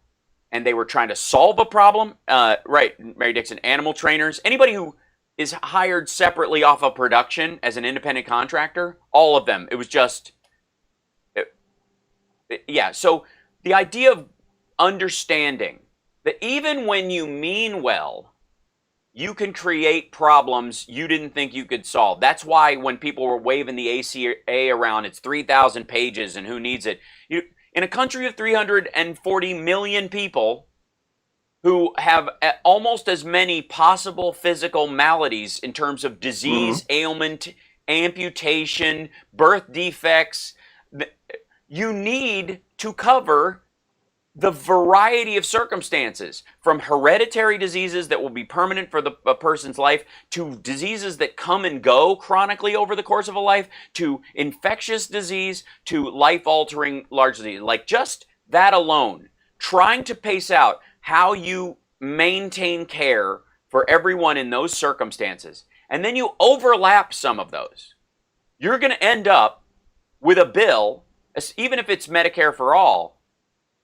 and they were trying to solve a problem. Right, Mary Dixon, animal trainers, anybody who is hired separately off of production as an independent contractor, all of them. It was just, yeah. So the idea of understanding that even when you mean well, you can create problems you didn't think you could solve. That's why when people were waving the ACA around, it's 3,000 pages and who needs it? In a country of 340 million people who have almost as many possible physical maladies in terms of disease, ailment, amputation, birth defects, you need to cover the variety of circumstances, from hereditary diseases that will be permanent for a person's life, to diseases that come and go chronically over the course of a life, to infectious disease, to life-altering large disease. Like just that alone, trying to pace out how you maintain care for everyone in those circumstances, and then you overlap some of those, you're going to end up with a bill, even if it's Medicare for all,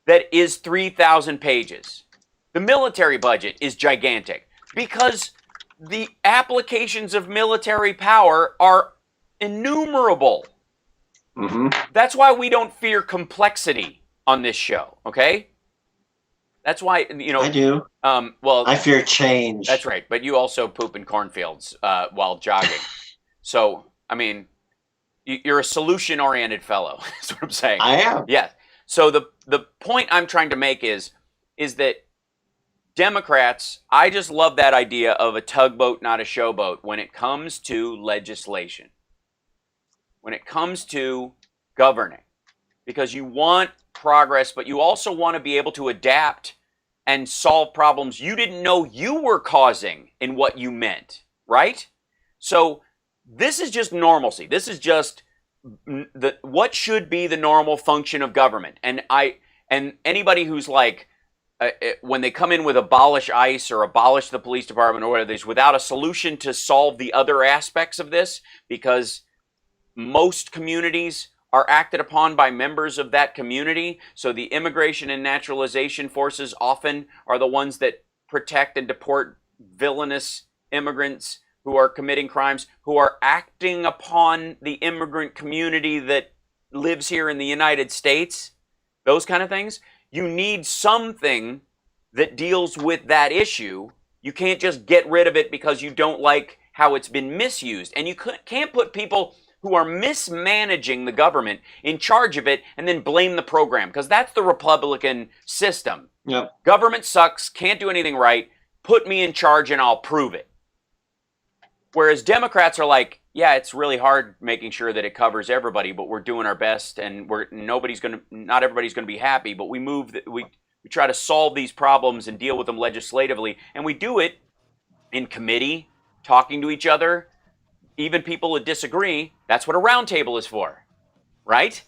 that is 3,000 pages. The military budget is gigantic because the applications of military power are innumerable. That's why we don't fear complexity on this show, okay? That's why, I do. Well, I fear change. That's right, but you also poop in cornfields while jogging. So, I mean, you're a solution-oriented fellow, is what I'm saying. I am. Yes. So the point I'm trying to make is that Democrats, I just love that idea of a tugboat, not a showboat, when it comes to legislation, when it comes to governing, because you want progress, but you also want to be able to adapt and solve problems you didn't know you were causing in what you meant, right? So this is just normalcy. This is just what should be the normal function of government. And anybody who's like, when they come in with abolish ICE or abolish the police department or whatever, without a solution to solve the other aspects of this, because most communities are acted upon by members of that community. So the immigration and naturalization forces often are the ones that protect and deport villainous immigrants who are committing crimes, who are acting upon the immigrant community that lives here in the United States, those kind of things. You need something that deals with that issue. You can't just get rid of it because you don't like how it's been misused. And you can't put people who are mismanaging the government in charge of it and then blame the program, because that's the Republican system. Yep. Government sucks, can't do anything right, put me in charge and I'll prove it. Whereas Democrats are like, yeah, it's really hard making sure that it covers everybody, but we're doing our best, and not everybody's gonna be happy, but we try to solve these problems and deal with them legislatively, and we do it in committee, talking to each other, even people that disagree. That's what a roundtable is for, right?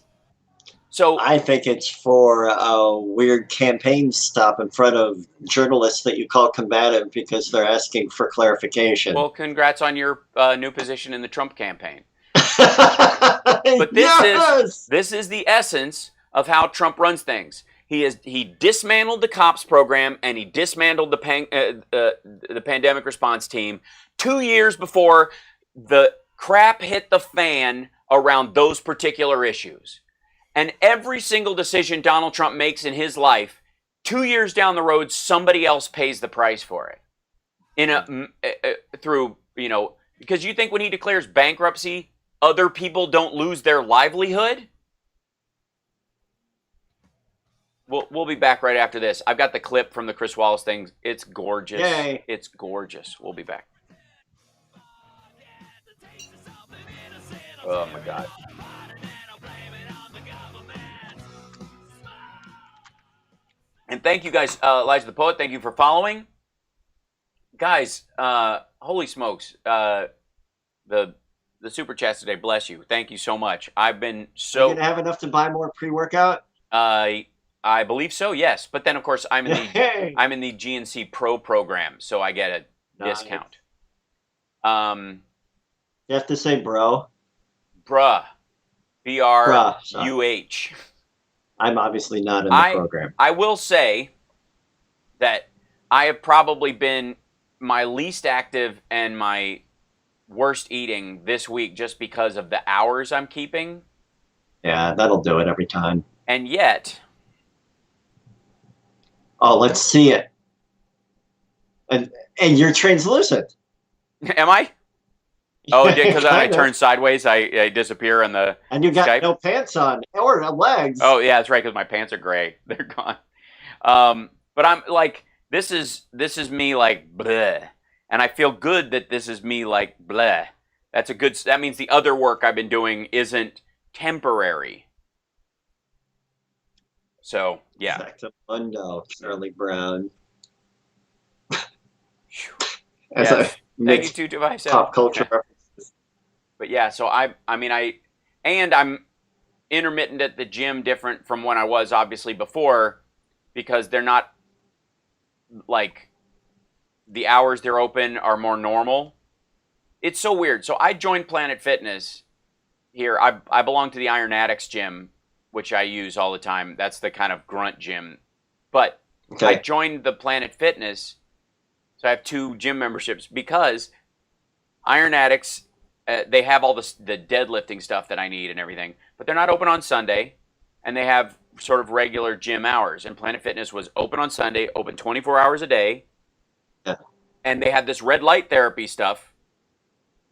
So I think it's for a weird campaign stop in front of journalists that you call combative because they're asking for clarification. Well, congrats on your new position in the Trump campaign. But this is the essence of how Trump runs things. He dismantled the cops program and he dismantled the pandemic response team 2 years before the crap hit the fan around those particular issues. And every single decision Donald Trump makes in his life, 2 years down the road, somebody else pays the price for it. Because you think when he declares bankruptcy, other people don't lose their livelihood? We'll be back right after this. I've got the clip from the Chris Wallace thing. It's gorgeous. Yay. It's gorgeous. We'll be back. Oh my God. And thank you guys, Elijah the Poet. Thank you for following, guys. Holy smokes! The super chats today. Bless you. Thank you so much. I've been so. You're gonna have enough to buy more pre-workout. I believe so. Yes, but then of course I'm in the I'm in the GNC Pro program, so I get a discount. You have to say, bro. Bruh. BRUH. I'm obviously not in the program. I will say that I have probably been my least active and my worst eating this week just because of the hours I'm keeping. Yeah, that'll do it every time. And yet... Oh, let's see it. And you're translucent. Am I? Oh, because when I turn sideways, I disappear on the And you got Skype. no pants on or legs. Oh, yeah, that's right, because my pants are gray. They're gone. But I'm like, this is me like, bleh. And I feel good that this is me like, bleh. That means the other work I've been doing isn't temporary. So, yeah. Sactamundo, Charlie Brown. Yes. Thank you, 2257. Pop culture references. But yeah, so I'm intermittent at the gym, different from when I was obviously before, because they're not like the hours they're open are more normal. It's so weird. So I joined Planet Fitness here. I belong to the Iron Addicts gym, which I use all the time. That's the kind of grunt gym. But I joined the Planet Fitness, so I have 2 gym memberships because Iron Addicts, they have all the deadlifting stuff that I need and everything, but they're not open on Sunday, and they have sort of regular gym hours. And Planet Fitness was open on Sunday, open 24 hours a day, and they had this red light therapy stuff,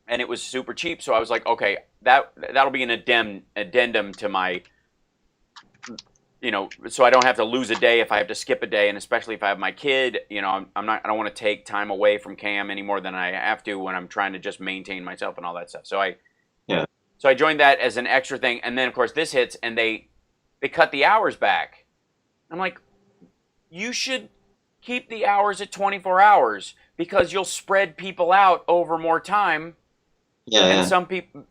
and it was super cheap. So I was like, okay, that'll be an addendum to my, so I don't have to lose a day if I have to skip a day, and especially if I have my kid, I don't want to take time away from Cam any more than I have to when I'm trying to just maintain myself and all that stuff. So I joined that as an extra thing, and then of course this hits, and they cut the hours back. I'm like, you should keep the hours at 24 hours because you'll spread people out over more time. And some people,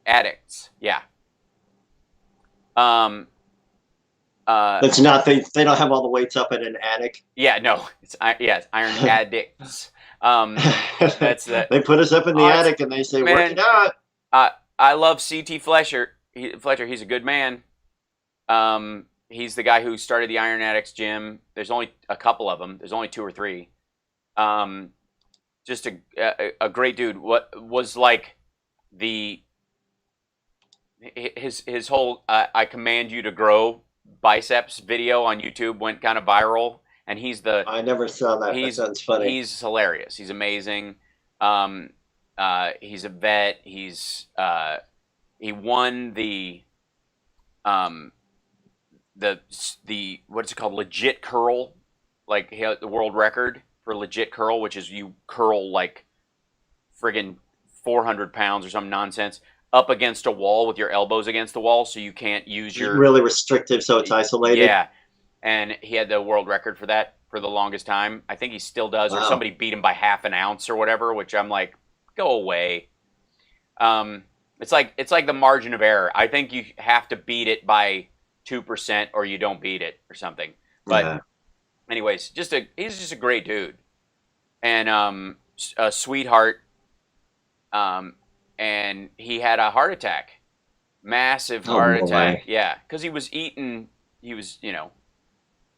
addicts, It's not they don't have all the weights up in an attic. Yeah, no, it's Iron Addicts. That's the. They put us up in the attic and they say, "Work it out." I love CT Fletcher. He's a good man. He's the guy who started the Iron Addicts gym. There's only a couple of them. There's only 2 or 3. Just a great dude. What was like his whole I command you to grow biceps video on YouTube went kind of viral, and I never saw that. That sounds funny. He's hilarious. He's amazing. He's a vet. He won the what's it called, legit curl, like he had the world record for legit curl, which is you curl like friggin' 400 pounds or some nonsense up against a wall with your elbows against the wall, so you can't use your... Really restrictive, so it's isolated? Yeah, and he had the world record for that for the longest time. I think he still does, or somebody beat him by half an ounce or whatever, which I'm like, go away. It's like the margin of error. I think you have to beat it by 2% or you don't beat it or something. But anyways, he's just a great dude. And a sweetheart. And he had a heart attack, massive heart attack. Yeah, because he was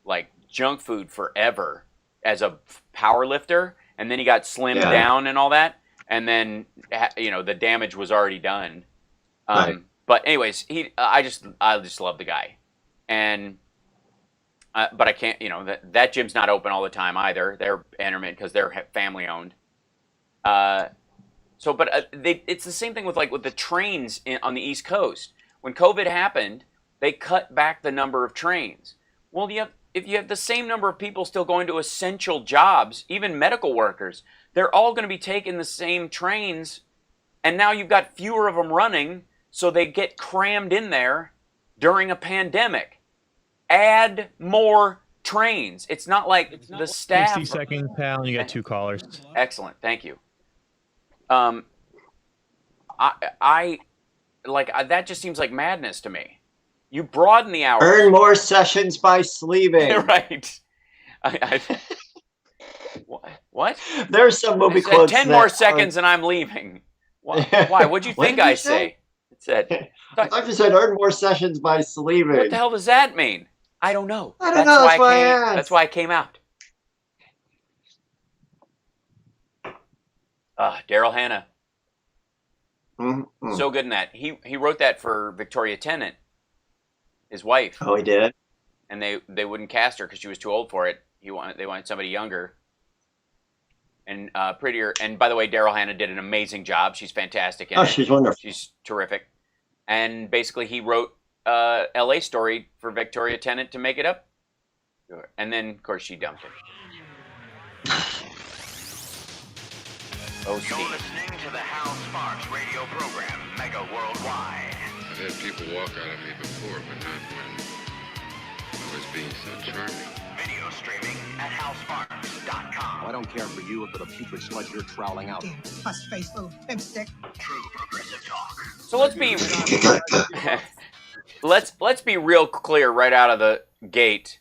like junk food forever as a power lifter, and then he got slimmed down and all that, and then the damage was already done. But anyways, I just love the guy, and but I can't, that gym's not open all the time either. They're intermittent because they're family owned. So, but it's the same thing with the trains on the East Coast. When COVID happened, they cut back the number of trains. Well, if you have the same number of people still going to essential jobs, even medical workers, they're all going to be taking the same trains And now you've got fewer of them running, so they get crammed in there during a pandemic. Add more trains. It's not like the staff. 60 seconds, pal, and you got 2 callers. Excellent, thank you. I that just seems like madness to me. You broaden the hours. Earn more sessions by sleeping. Right. What? There's some movie I said quotes. 10 more seconds and I'm leaving. Why? What'd you think I say? It said. I thought you said earn more sessions by sleeping. What the hell does that mean? I don't know. I don't know. That's why I came out. Daryl Hannah. Mm-hmm. So good in that. He wrote that for Victoria Tennant, his wife. Oh, he did? And they wouldn't cast her because she was too old for it. They wanted somebody younger and prettier. And by the way, Daryl Hannah did an amazing job. She's fantastic in it. She's wonderful. She's terrific. And basically, he wrote L.A. Story for Victoria Tennant to make it up. And then, of course, she dumped him. Oh, You're listening to the Hal Sparks radio program, Mega Worldwide. I've had people walk out of me before, but not when I was being so charming. Video streaming at halsparks.com. I don't care for you or for the putrid sludge you're troweling out. Puss-faced little pimpstick. True progressive talk. So let's be real clear right out of the gate.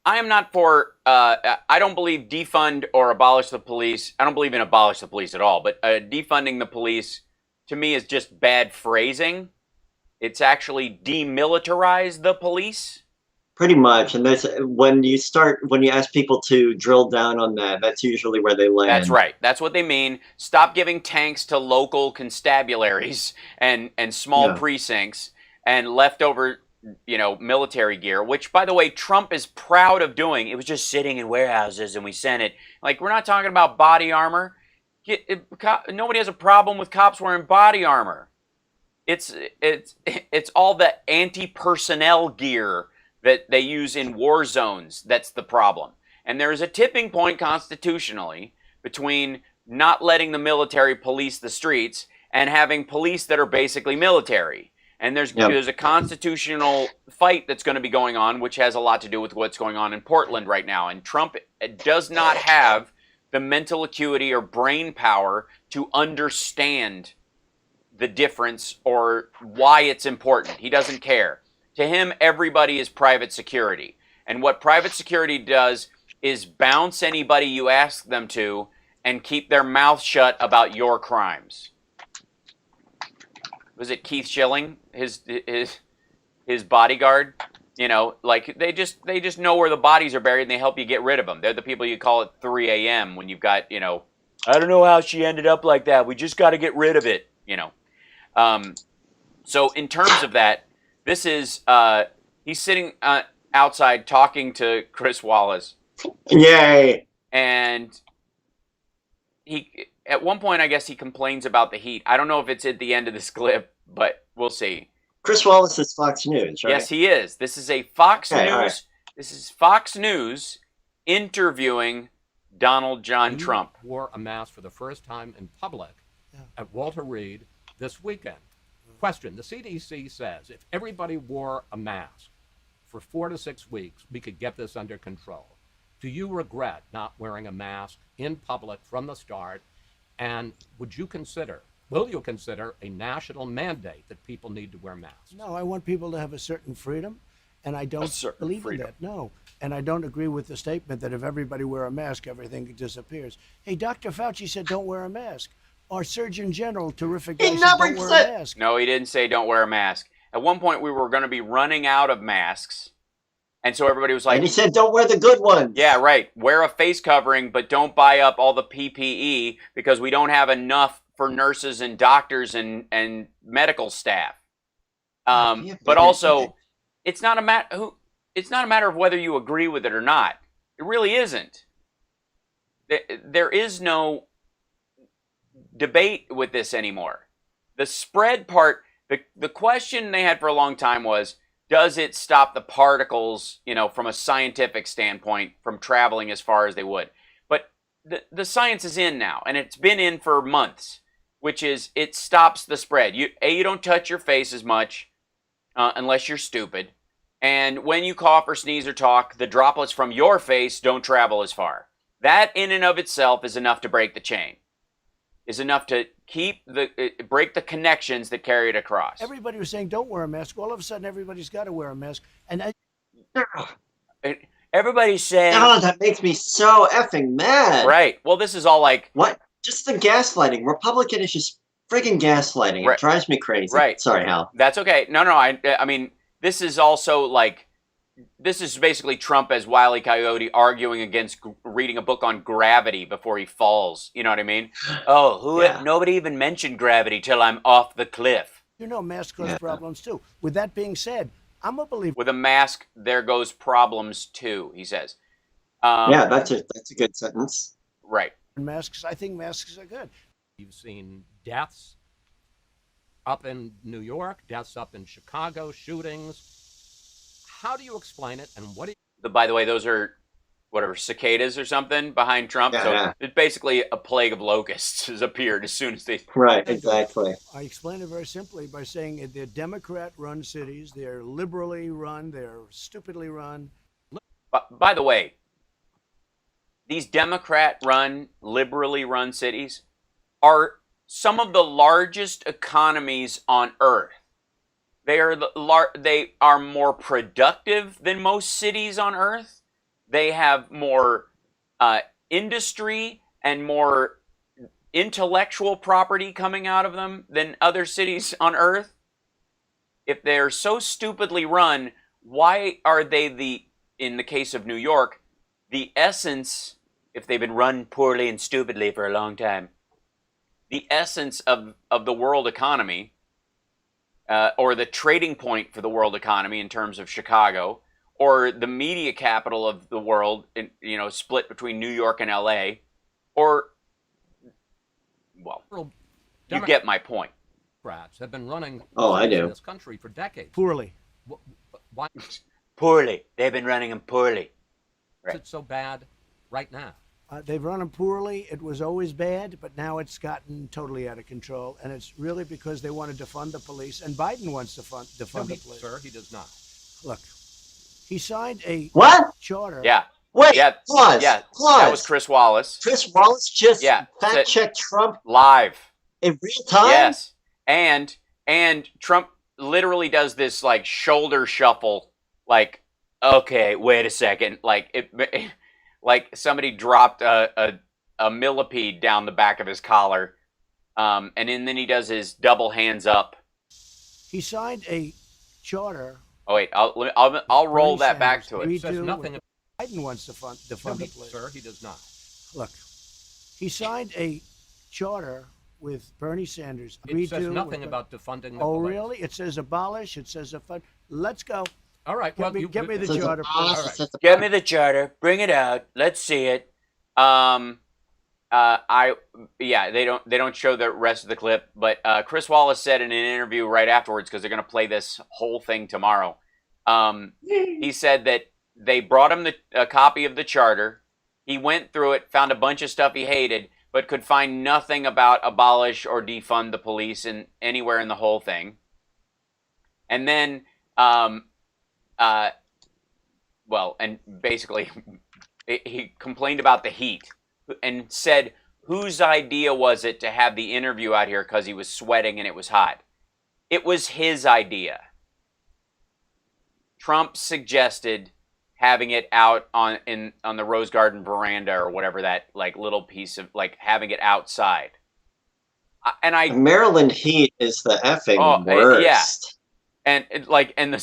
I am not for, I don't believe defund or abolish the police. I don't believe in abolish the police at all, but defunding the police to me is just bad phrasing. It's actually demilitarize the police. Pretty much. And that's when you ask people to drill down on that, that's usually where they land. That's right. That's what they mean. Stop giving tanks to local constabularies and small precincts and leftover military gear, which, by the way, Trump is proud of doing. It was just sitting in warehouses and we sent it. Like, we're not talking about body armor. Nobody has a problem with cops wearing body armor. It's all the anti-personnel gear that they use in war zones that's the problem. And there is a tipping point constitutionally between not letting the military police the streets and having police that are basically military. And there's a constitutional fight that's going to be going on, which has a lot to do with what's going on in Portland right now. And Trump does not have the mental acuity or brain power to understand the difference or why it's important. He doesn't care. To him, everybody is private security. And what private security does is bounce anybody you ask them to and keep their mouth shut about your crimes. Was it Keith Schilling, his bodyguard? They just know where the bodies are buried and they help you get rid of them. They're the people you call at 3 a.m. when you've got, I don't know how she ended up like that. We just got to get rid of it, So in terms of that, this is, he's sitting outside talking to Chris Wallace. Yay! And at one point, I guess he complains about the heat. I don't know if it's at the end of this clip, but we'll see. Chris Wallace is Fox News, right? Yes, he is. This is a Fox News. Right. This is Fox News interviewing Donald John Trump. Wore a mask for the first time in public at Walter Reed this weekend. Question: the CDC says if everybody wore a mask for 4 to 6 weeks, we could get this under control. Do you regret not wearing a mask in public from the start? And will you consider a national mandate that people need to wear masks? No, I want people to have a certain freedom, and I don't believe in that. No, and I don't agree with the statement that if everybody wear a mask, everything disappears. Hey, Dr. Fauci said don't wear a mask. Our Surgeon General, terrific guy, said don't wear a mask. No, he didn't say don't wear a mask. At one point, we were going to be running out of masks. And so everybody was like... And he said, don't wear the good ones. Yeah, right. Wear a face covering, but don't buy up all the PPE because we don't have enough for nurses and doctors and medical staff. But also, it's not a matter of whether you agree with it or not. It really isn't. There is no debate with this anymore. The spread part, the question they had for a long time was, does it stop the particles, from a scientific standpoint, from traveling as far as they would? But the science is in now, and it's been in for months, which is it stops the spread. You don't touch your face as much unless you're stupid. And when you cough or sneeze or talk, the droplets from your face don't travel as far. That in and of itself is enough to break the chain. Is enough to break the connections that carry it across. Everybody was saying don't wear a mask. All of a sudden, everybody's got to wear a mask. And everybody's saying... Oh, that makes me so effing mad. Right. Well, this is all like... What? Just the gaslighting. Republican is just friggin' gaslighting. Right. It drives me crazy. Right. Sorry, Hal. That's okay. No, I mean, this is also like... This is basically Trump as Wile E. Coyote arguing against reading a book on gravity before he falls. You know what I mean? Oh, nobody even mentioned gravity till I'm off the cliff. You know, masks cause problems too. With that being said, I'm a believer. With a mask, there goes problems too, he says. Yeah, that's a good sentence. Right. Masks, I think masks are good. You've seen deaths up in New York, deaths up in Chicago, shootings. How do you explain it, and what do you... By the way, those are, whatever, cicadas or something behind Trump. Yeah, so it's basically a plague of locusts has appeared as soon as they... Right, exactly. I explain it very simply by saying they're Democrat-run cities, they're liberally run, they're stupidly run. By the way, these Democrat-run, liberally run cities are some of the largest economies on Earth. They are more productive than most cities on Earth. They have more industry and more intellectual property coming out of them than other cities on Earth. If they're so stupidly run, why are they in the case of New York, the essence, if they've been run poorly and stupidly for a long time, the essence of the world economy, or the trading point for the world economy in terms of Chicago, or the media capital of the world, split between New York and LA, or, well, you get my point. Democrats have been running this country for decades. Poorly. Why? Poorly. They've been running them poorly. Is it so bad right now? They've run them poorly. It was always bad, but now it's gotten totally out of control. And it's really because they want to defund the police. And Biden wants to defund the police. Sir, he does not. Look, he signed a charter. Yeah. Wait, yeah, pause. Yeah, pause. That was Chris Wallace. Chris Wallace just fact-checked Trump live in real time? Yes. And Trump literally does this like shoulder shuffle, like, okay, wait a second. Like somebody dropped a millipede down the back of his collar, and then he does his double hands up. He signed a charter. Oh wait, I'll roll that back to it. It says nothing. Biden wants to defund the police. Sir, he does not. Look, he signed a charter with Bernie Sanders. It says nothing about defunding the police. Oh, really? It says abolish. It says defund. Let's go. All right. Get me the charter. Get me the charter. Bring it out. Let's see it. They don't show the rest of the clip, but Chris Wallace said in an interview right afterwards, because they're going to play this whole thing tomorrow. He said that they brought him a copy of the charter. He went through it, found a bunch of stuff he hated, but could find nothing about abolish or defund the police anywhere in the whole thing. And then, and basically, he complained about the heat and said, whose idea was it to have the interview out here because he was sweating and it was hot? It was his idea. Trump suggested having it out on the Rose Garden veranda or whatever, that like little piece of like having it outside. Maryland heat is the effing worst. Yeah. And the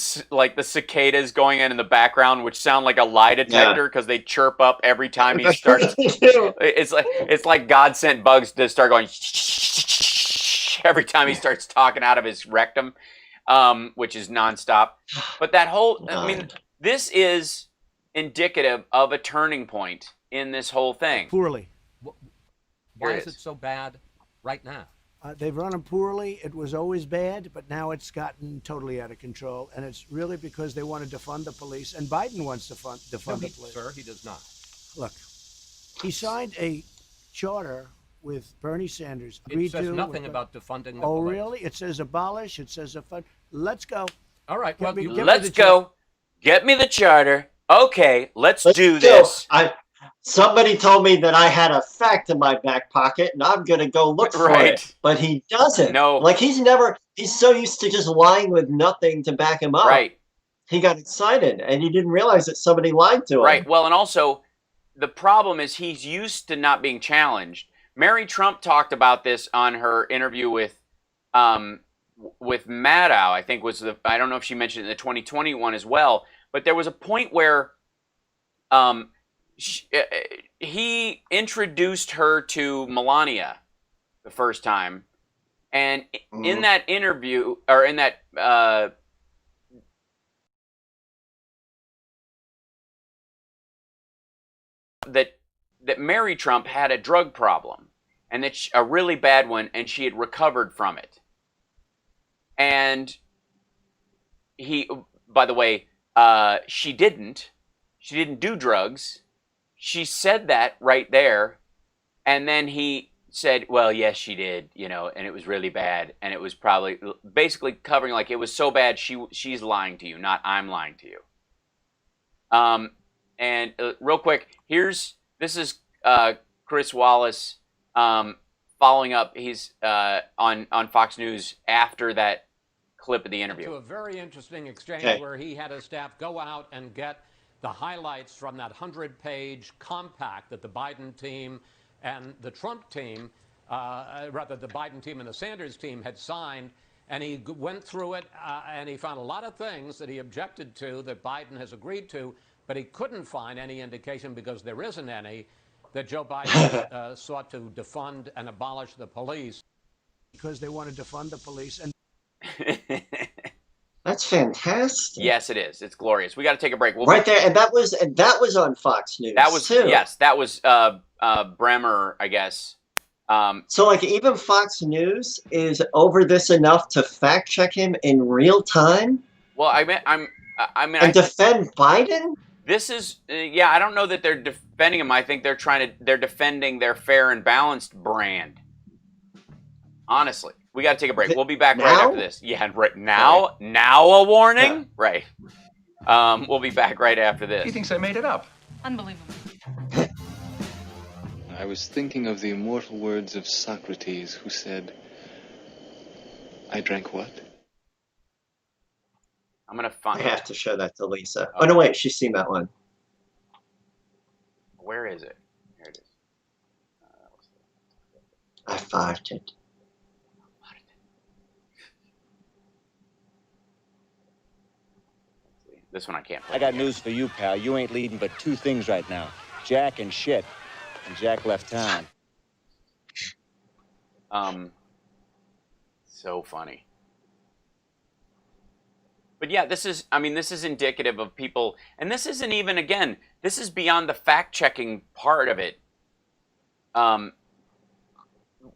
cicadas going in the background, which sound like a lie detector because they chirp up every time he starts. It's like God sent bugs to start going every time he starts talking out of his rectum, which is nonstop. But that whole, this is indicative of a turning point in this whole thing. Poorly. Why is it so bad right now? They've run them poorly. It was always bad, but now it's gotten totally out of control. And it's really because they want to defund the police. And Biden wants to defund the police. Sir, he does not. Look, he signed a charter with Bernie Sanders. It says nothing about defunding the Oh, police. really? It says abolish. It says defund. Let's go. All right. Well, let's go. Get me the charter. Okay, let's do this. Somebody told me that I had a fact in my back pocket, and I'm gonna go look for it. But he doesn't. No. Like he's so used to just lying with nothing to back him up. Right. He got excited, and he didn't realize that somebody lied to him. Right. Well, and also, the problem is he's used to not being challenged. Mary Trump talked about this on her interview with Maddow. I think I don't know if she mentioned it in the 2020 one as well. But there was a point where he introduced her to Melania the first time, and in that interview or in that that Mary Trump had a drug problem, and that a really bad one, and she had recovered from it. And he, by the way, she didn't do drugs. She said that right there, and then he said, well, yes, she did, and it was really bad, and it was probably basically covering like it was so bad she's lying to you, not I'm lying to you. And real quick, this is Chris Wallace following up. He's on Fox News after that clip of the interview. To a very interesting exchange where he had his staff go out and get the highlights from that 100-page compact that the Biden team and the Trump team, rather the Biden team and the Sanders team had signed. And he went through it, and he found a lot of things that he objected to that Biden has agreed to, but he couldn't find any indication, because there isn't any, that Joe Biden sought to defund and abolish the police. Because they want to defund the police. And That's fantastic. Yes, it is. It's glorious. We got to take a break. There, and that was on Fox News. That was too. Yes, that was Bremer, I guess. So, like, even Fox News is over this enough to fact check him in real time. Well, I defend Biden. This is, I don't know that they're defending him. I think they're defending their fair and balanced brand. Honestly, we got to take a break. We'll be back right after this. Yeah, right now. Now a warning. Yeah. Right. We'll be back right after this. He thinks I made it up. Unbelievable. I was thinking of the immortal words of Socrates, who said, I drank what? I'm going to find I have to show that to Lisa. Oh, no, wait. She's seen that one. Where is it? Here it is. I fived it. This one I can't play. I got news for you, pal. You ain't leading but two things right now. Jack and shit. And Jack left town. So funny. But yeah, this is indicative of people, and this isn't even, again, this is beyond the fact-checking part of it,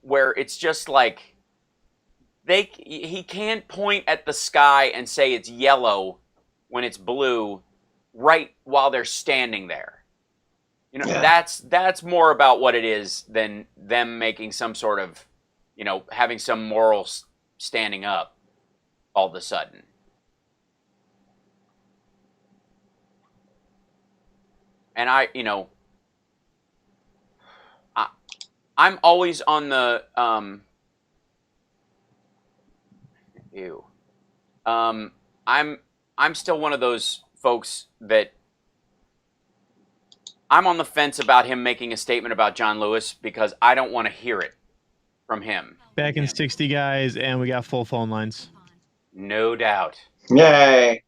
where it's just like, he can't point at the sky and say it's yellow when it's blue right while they're standing there. That's more about what it is than them making some sort of, having some moral standing up all of a sudden. And I'm always on the, I'm still one of those folks that I'm on the fence about him making a statement about John Lewis, because I don't want to hear it from him. Back in 60, guys, and we got full phone lines. No doubt. Yay.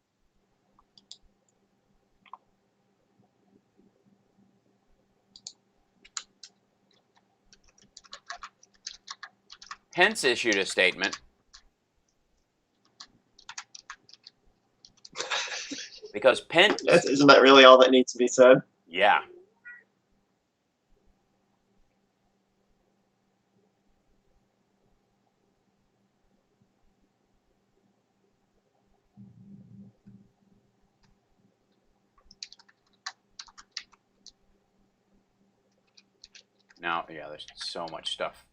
Pence issued a statement. Because Pence... Isn't that really all that needs to be said? Yeah. Now, yeah, there's so much stuff.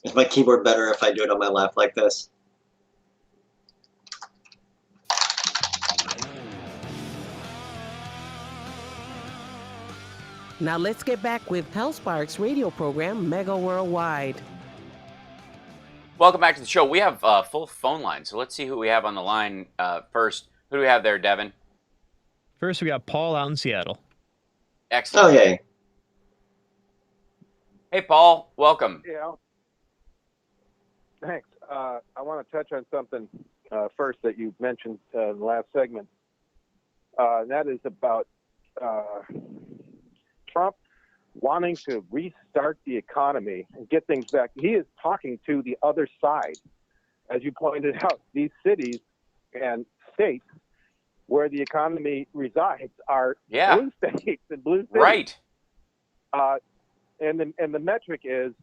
Is my keyboard better if I do it on my left like this? Now let's get back with Hal Sparks' radio program, Mega Worldwide. Welcome back to the show. We have full phone lines, so let's see who we have on the line first. Who do we have there, Devin? First, we got Paul out in Seattle. Excellent. Oh, yay. Hey, Paul. Welcome. Yeah. Thanks. I want to touch on something first that you mentioned in the last segment. And that is about Trump wanting to restart the economy and get things back. He is talking to the other side. As you pointed out, these cities and states where the economy resides are blue states and blue cities. Right. And the metric is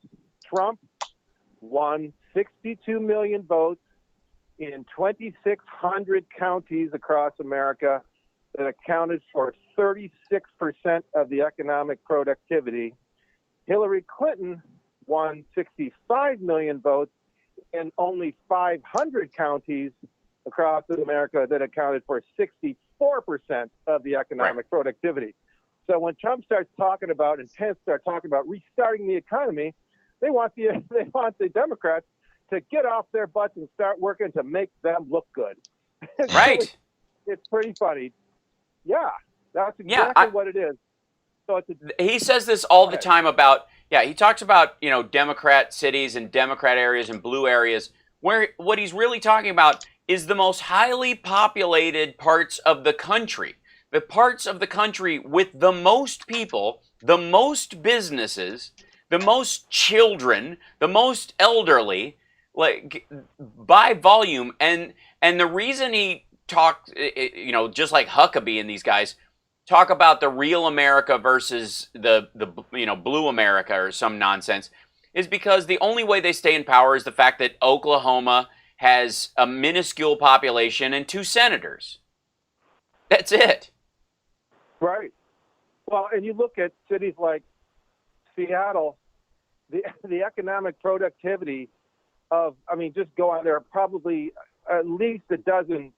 Trump won 62 million votes in 2,600 counties across America that accounted for 36% of the economic productivity. Hillary Clinton won 65 million votes in only 500 counties across America that accounted for 64% of the economic productivity. So when Trump starts talking about and Pence start talking about restarting the economy, they want the Democrats to get off their butts and start working to make them look good. Right. It's pretty funny. Yeah, that's exactly what it is. So he says this all the time about, he talks about, Democrat cities and Democrat areas and blue areas, where what he's really talking about is the most highly populated parts of the country. The parts of the country with the most people, the most businesses, the most children, the most elderly, like by volume. And the reason he talked, just like Huckabee and these guys talk about the real America versus the blue America or some nonsense, is because the only way they stay in power is the fact that Oklahoma has a minuscule population and 2 senators. That's it. Right. Well, and you look at cities like Seattle, the economic productivity of, just go on there, probably at least a dozen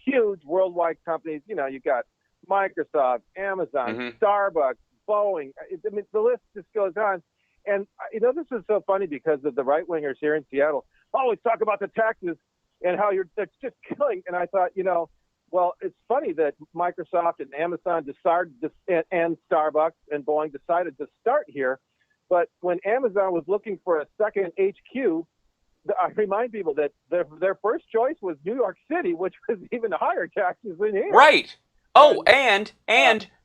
huge worldwide companies. You got Microsoft, Amazon, Starbucks, Boeing. The list just goes on. And, this is so funny because of the right-wingers here in Seattle always talk about the taxes and how that's just killing. And I thought, well, it's funny that Microsoft and Amazon and Starbucks and Boeing decided to start here. But when Amazon was looking for a second HQ, I remind people that their first choice was New York City, which was even higher taxes than here. Right. Oh, and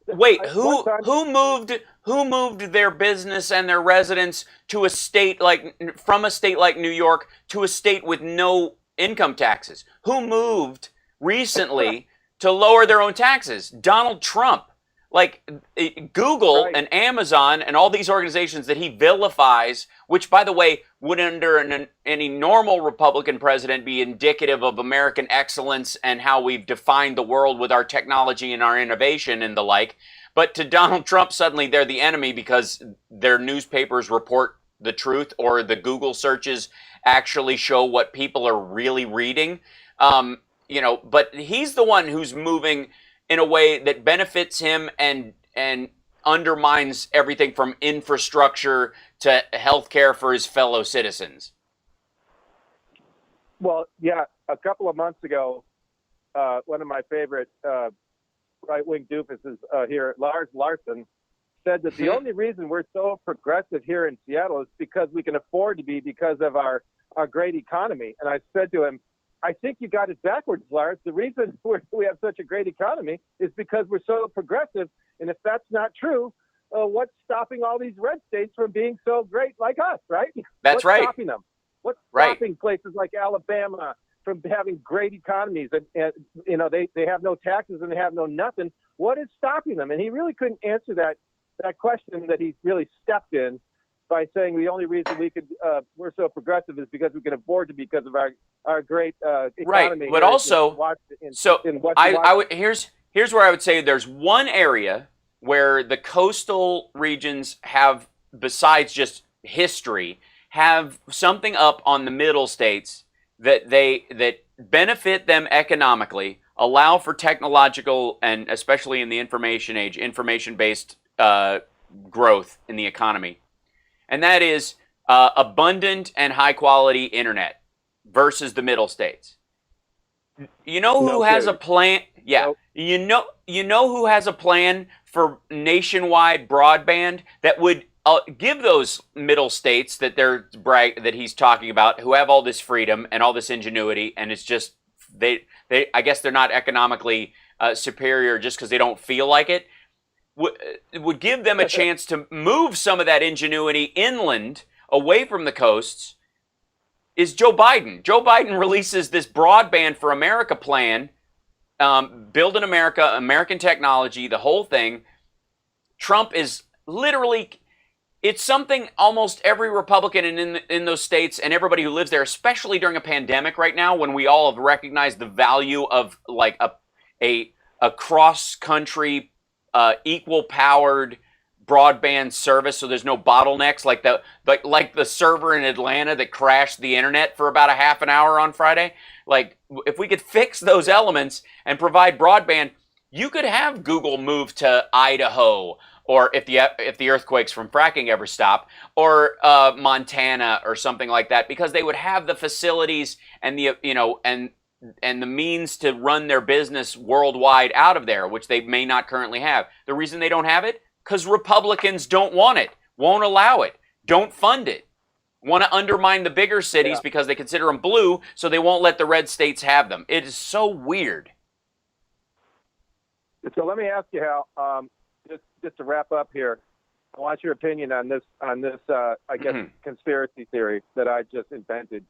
wait, who moved their business and their residents to a state from a state like New York to a state with no income taxes? Who moved recently to lower their own taxes? Donald Trump. Google and Amazon and all these organizations that he vilifies, which, by the way, would under any normal Republican president be indicative of American excellence and how we've defined the world with our technology and our innovation and the like. But to Donald Trump, suddenly they're the enemy because their newspapers report the truth or the Google searches actually show what people are really reading. But he's the one who's moving in a way that benefits him and undermines everything from infrastructure to health care for his fellow citizens. Well, yeah, a couple of months ago, one of my favorite right-wing doofuses here, Lars Larson, said that the only reason we're so progressive here in Seattle is because we can afford to be because of our great economy. And I said to him, I think you got it backwards, Lars. The reason we have such a great economy is because we're so progressive. And if that's not true, what's stopping all these red states from being so great like us, right? That's right. What's stopping them? What's stopping places like Alabama from having great economies? And they have no taxes and they have no nothing. What is stopping them? And he really couldn't answer that question that he really stepped in. by saying the only reason we're so progressive is because we can afford to because of our great economy. Right, but also, here's where I would say there's one area where the coastal regions have, besides just history, have something up on the middle states that benefit them economically, allow for technological and especially in the information age, information-based growth in the economy. And that is abundant and high-quality internet versus the middle states. You know who has a plan? Yeah, you know who has a plan for nationwide broadband that would give those middle states that that he's talking about, who have all this freedom and all this ingenuity, and it's just I guess they're not economically superior just because they don't feel like it. Would give them a chance to move some of that ingenuity inland, away from the coasts, is Joe Biden. Joe Biden releases this Broadband for America plan, Build in America, American technology, the whole thing. Trump is literally, it's something almost every Republican in those states and everybody who lives there, especially during a pandemic right now, when we all have recognized the value of like a cross-country equal-powered broadband service, so there's no bottlenecks like the server in Atlanta that crashed the internet for about a half an hour on Friday. Like, if we could fix those elements and provide broadband, you could have Google move to Idaho, or if the earthquakes from fracking ever stop, or Montana or something like that, because they would have the facilities and the means to run their business worldwide out of there, which they may not currently have. The reason they don't have it? Because Republicans don't want it, won't allow it, don't fund it, want to undermine the bigger cities because they consider them blue, so they won't let the red states have them. It is so weird. So let me ask you, Hal, just to wrap up here, I want your opinion on this I guess, conspiracy theory that I just invented.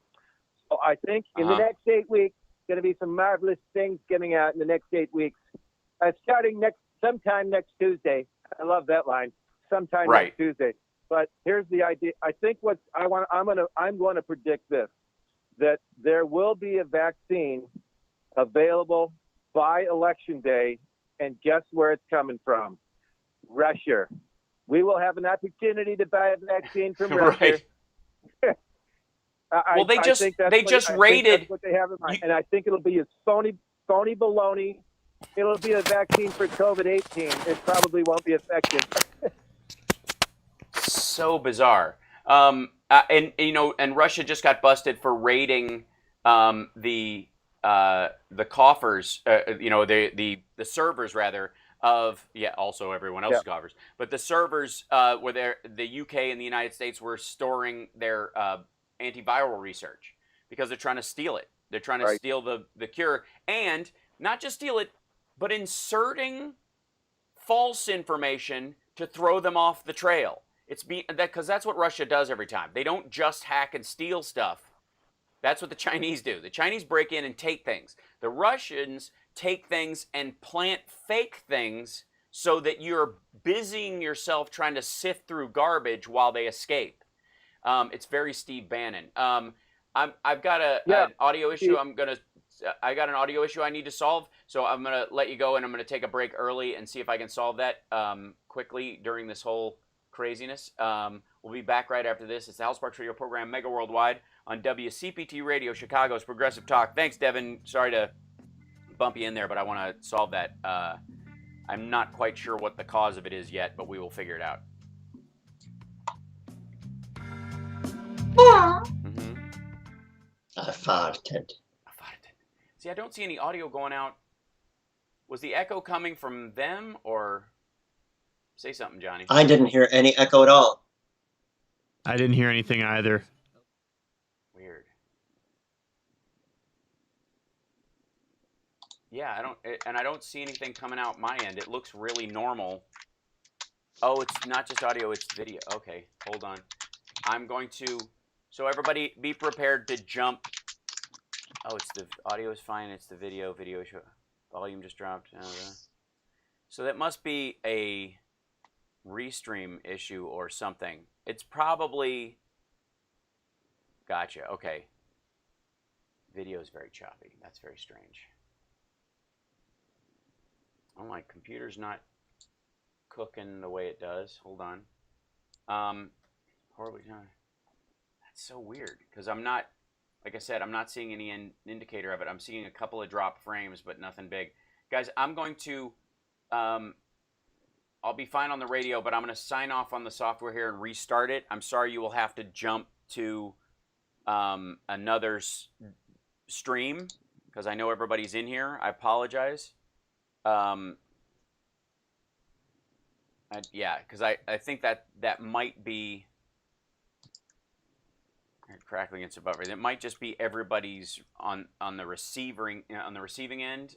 So I think in the next 8 weeks, going to be some marvelous things coming out in the next 8 weeks. Starting sometime next Tuesday. I love that line. Sometime next Tuesday. But here's the idea. I think I'm going to predict this, that there will be a vaccine available by Election Day, and guess where it's coming from? Russia. We will have an opportunity to buy a vaccine from Russia. Well, they just raided. That's what they have in mind, and I think it'll be a phony baloney. It'll be a vaccine for COVID-18. It probably won't be effective. So bizarre. And Russia just got busted for raiding the coffers. The servers rather of also everyone else's coffers, but the servers where the UK and the United States were storing their antiviral research, because they're trying to steal it. They're trying to steal the cure, and not just steal it, but inserting false information to throw them off the trail. Because that's what Russia does every time. They don't just hack and steal stuff. That's what the Chinese do. The Chinese break in and take things. The Russians take things and plant fake things so that you're busying yourself trying to sift through garbage while they escape. It's very Steve Bannon. I've got an audio issue. I got an audio issue I need to solve, so I'm gonna let you go, and I'm gonna take a break early and see if I can solve that quickly during this whole craziness. We'll be back right after this. It's the Hal Sparks Radio program, Mega Worldwide, on WCPT Radio, Chicago's Progressive Talk. Thanks, Devin. Sorry to bump you in there, but I want to solve that. I'm not quite sure what the cause of it is yet, but we will figure it out. I farted. See, I don't see any audio going out. Was the echo coming from them, or say something, Johnny? I didn't hear any echo at all. I didn't hear anything either. Weird. Yeah, I don't see anything coming out my end. It looks really normal. Oh, it's not just audio, it's video. Okay, hold on. I'm going to, so everybody be prepared to jump. Oh, it's the audio is fine. It's the video show. Volume just dropped. So that must be a restream issue or something. It's probably... Gotcha, okay. Video is very choppy. That's very strange. Oh, my computer's not cooking the way it does. Hold on. Horribly done. That's so weird, because I'm not, like I said, I'm not seeing any indicator of it. I'm seeing a couple of drop frames, but nothing big. Guys, I'm going to, I'll be fine on the radio, but I'm going to sign off on the software here and restart it. I'm sorry you will have to jump to another stream, because I know everybody's in here. I apologize. Yeah, because I think that might be crackling against the buffer. It might just be everybody's on the receiving end.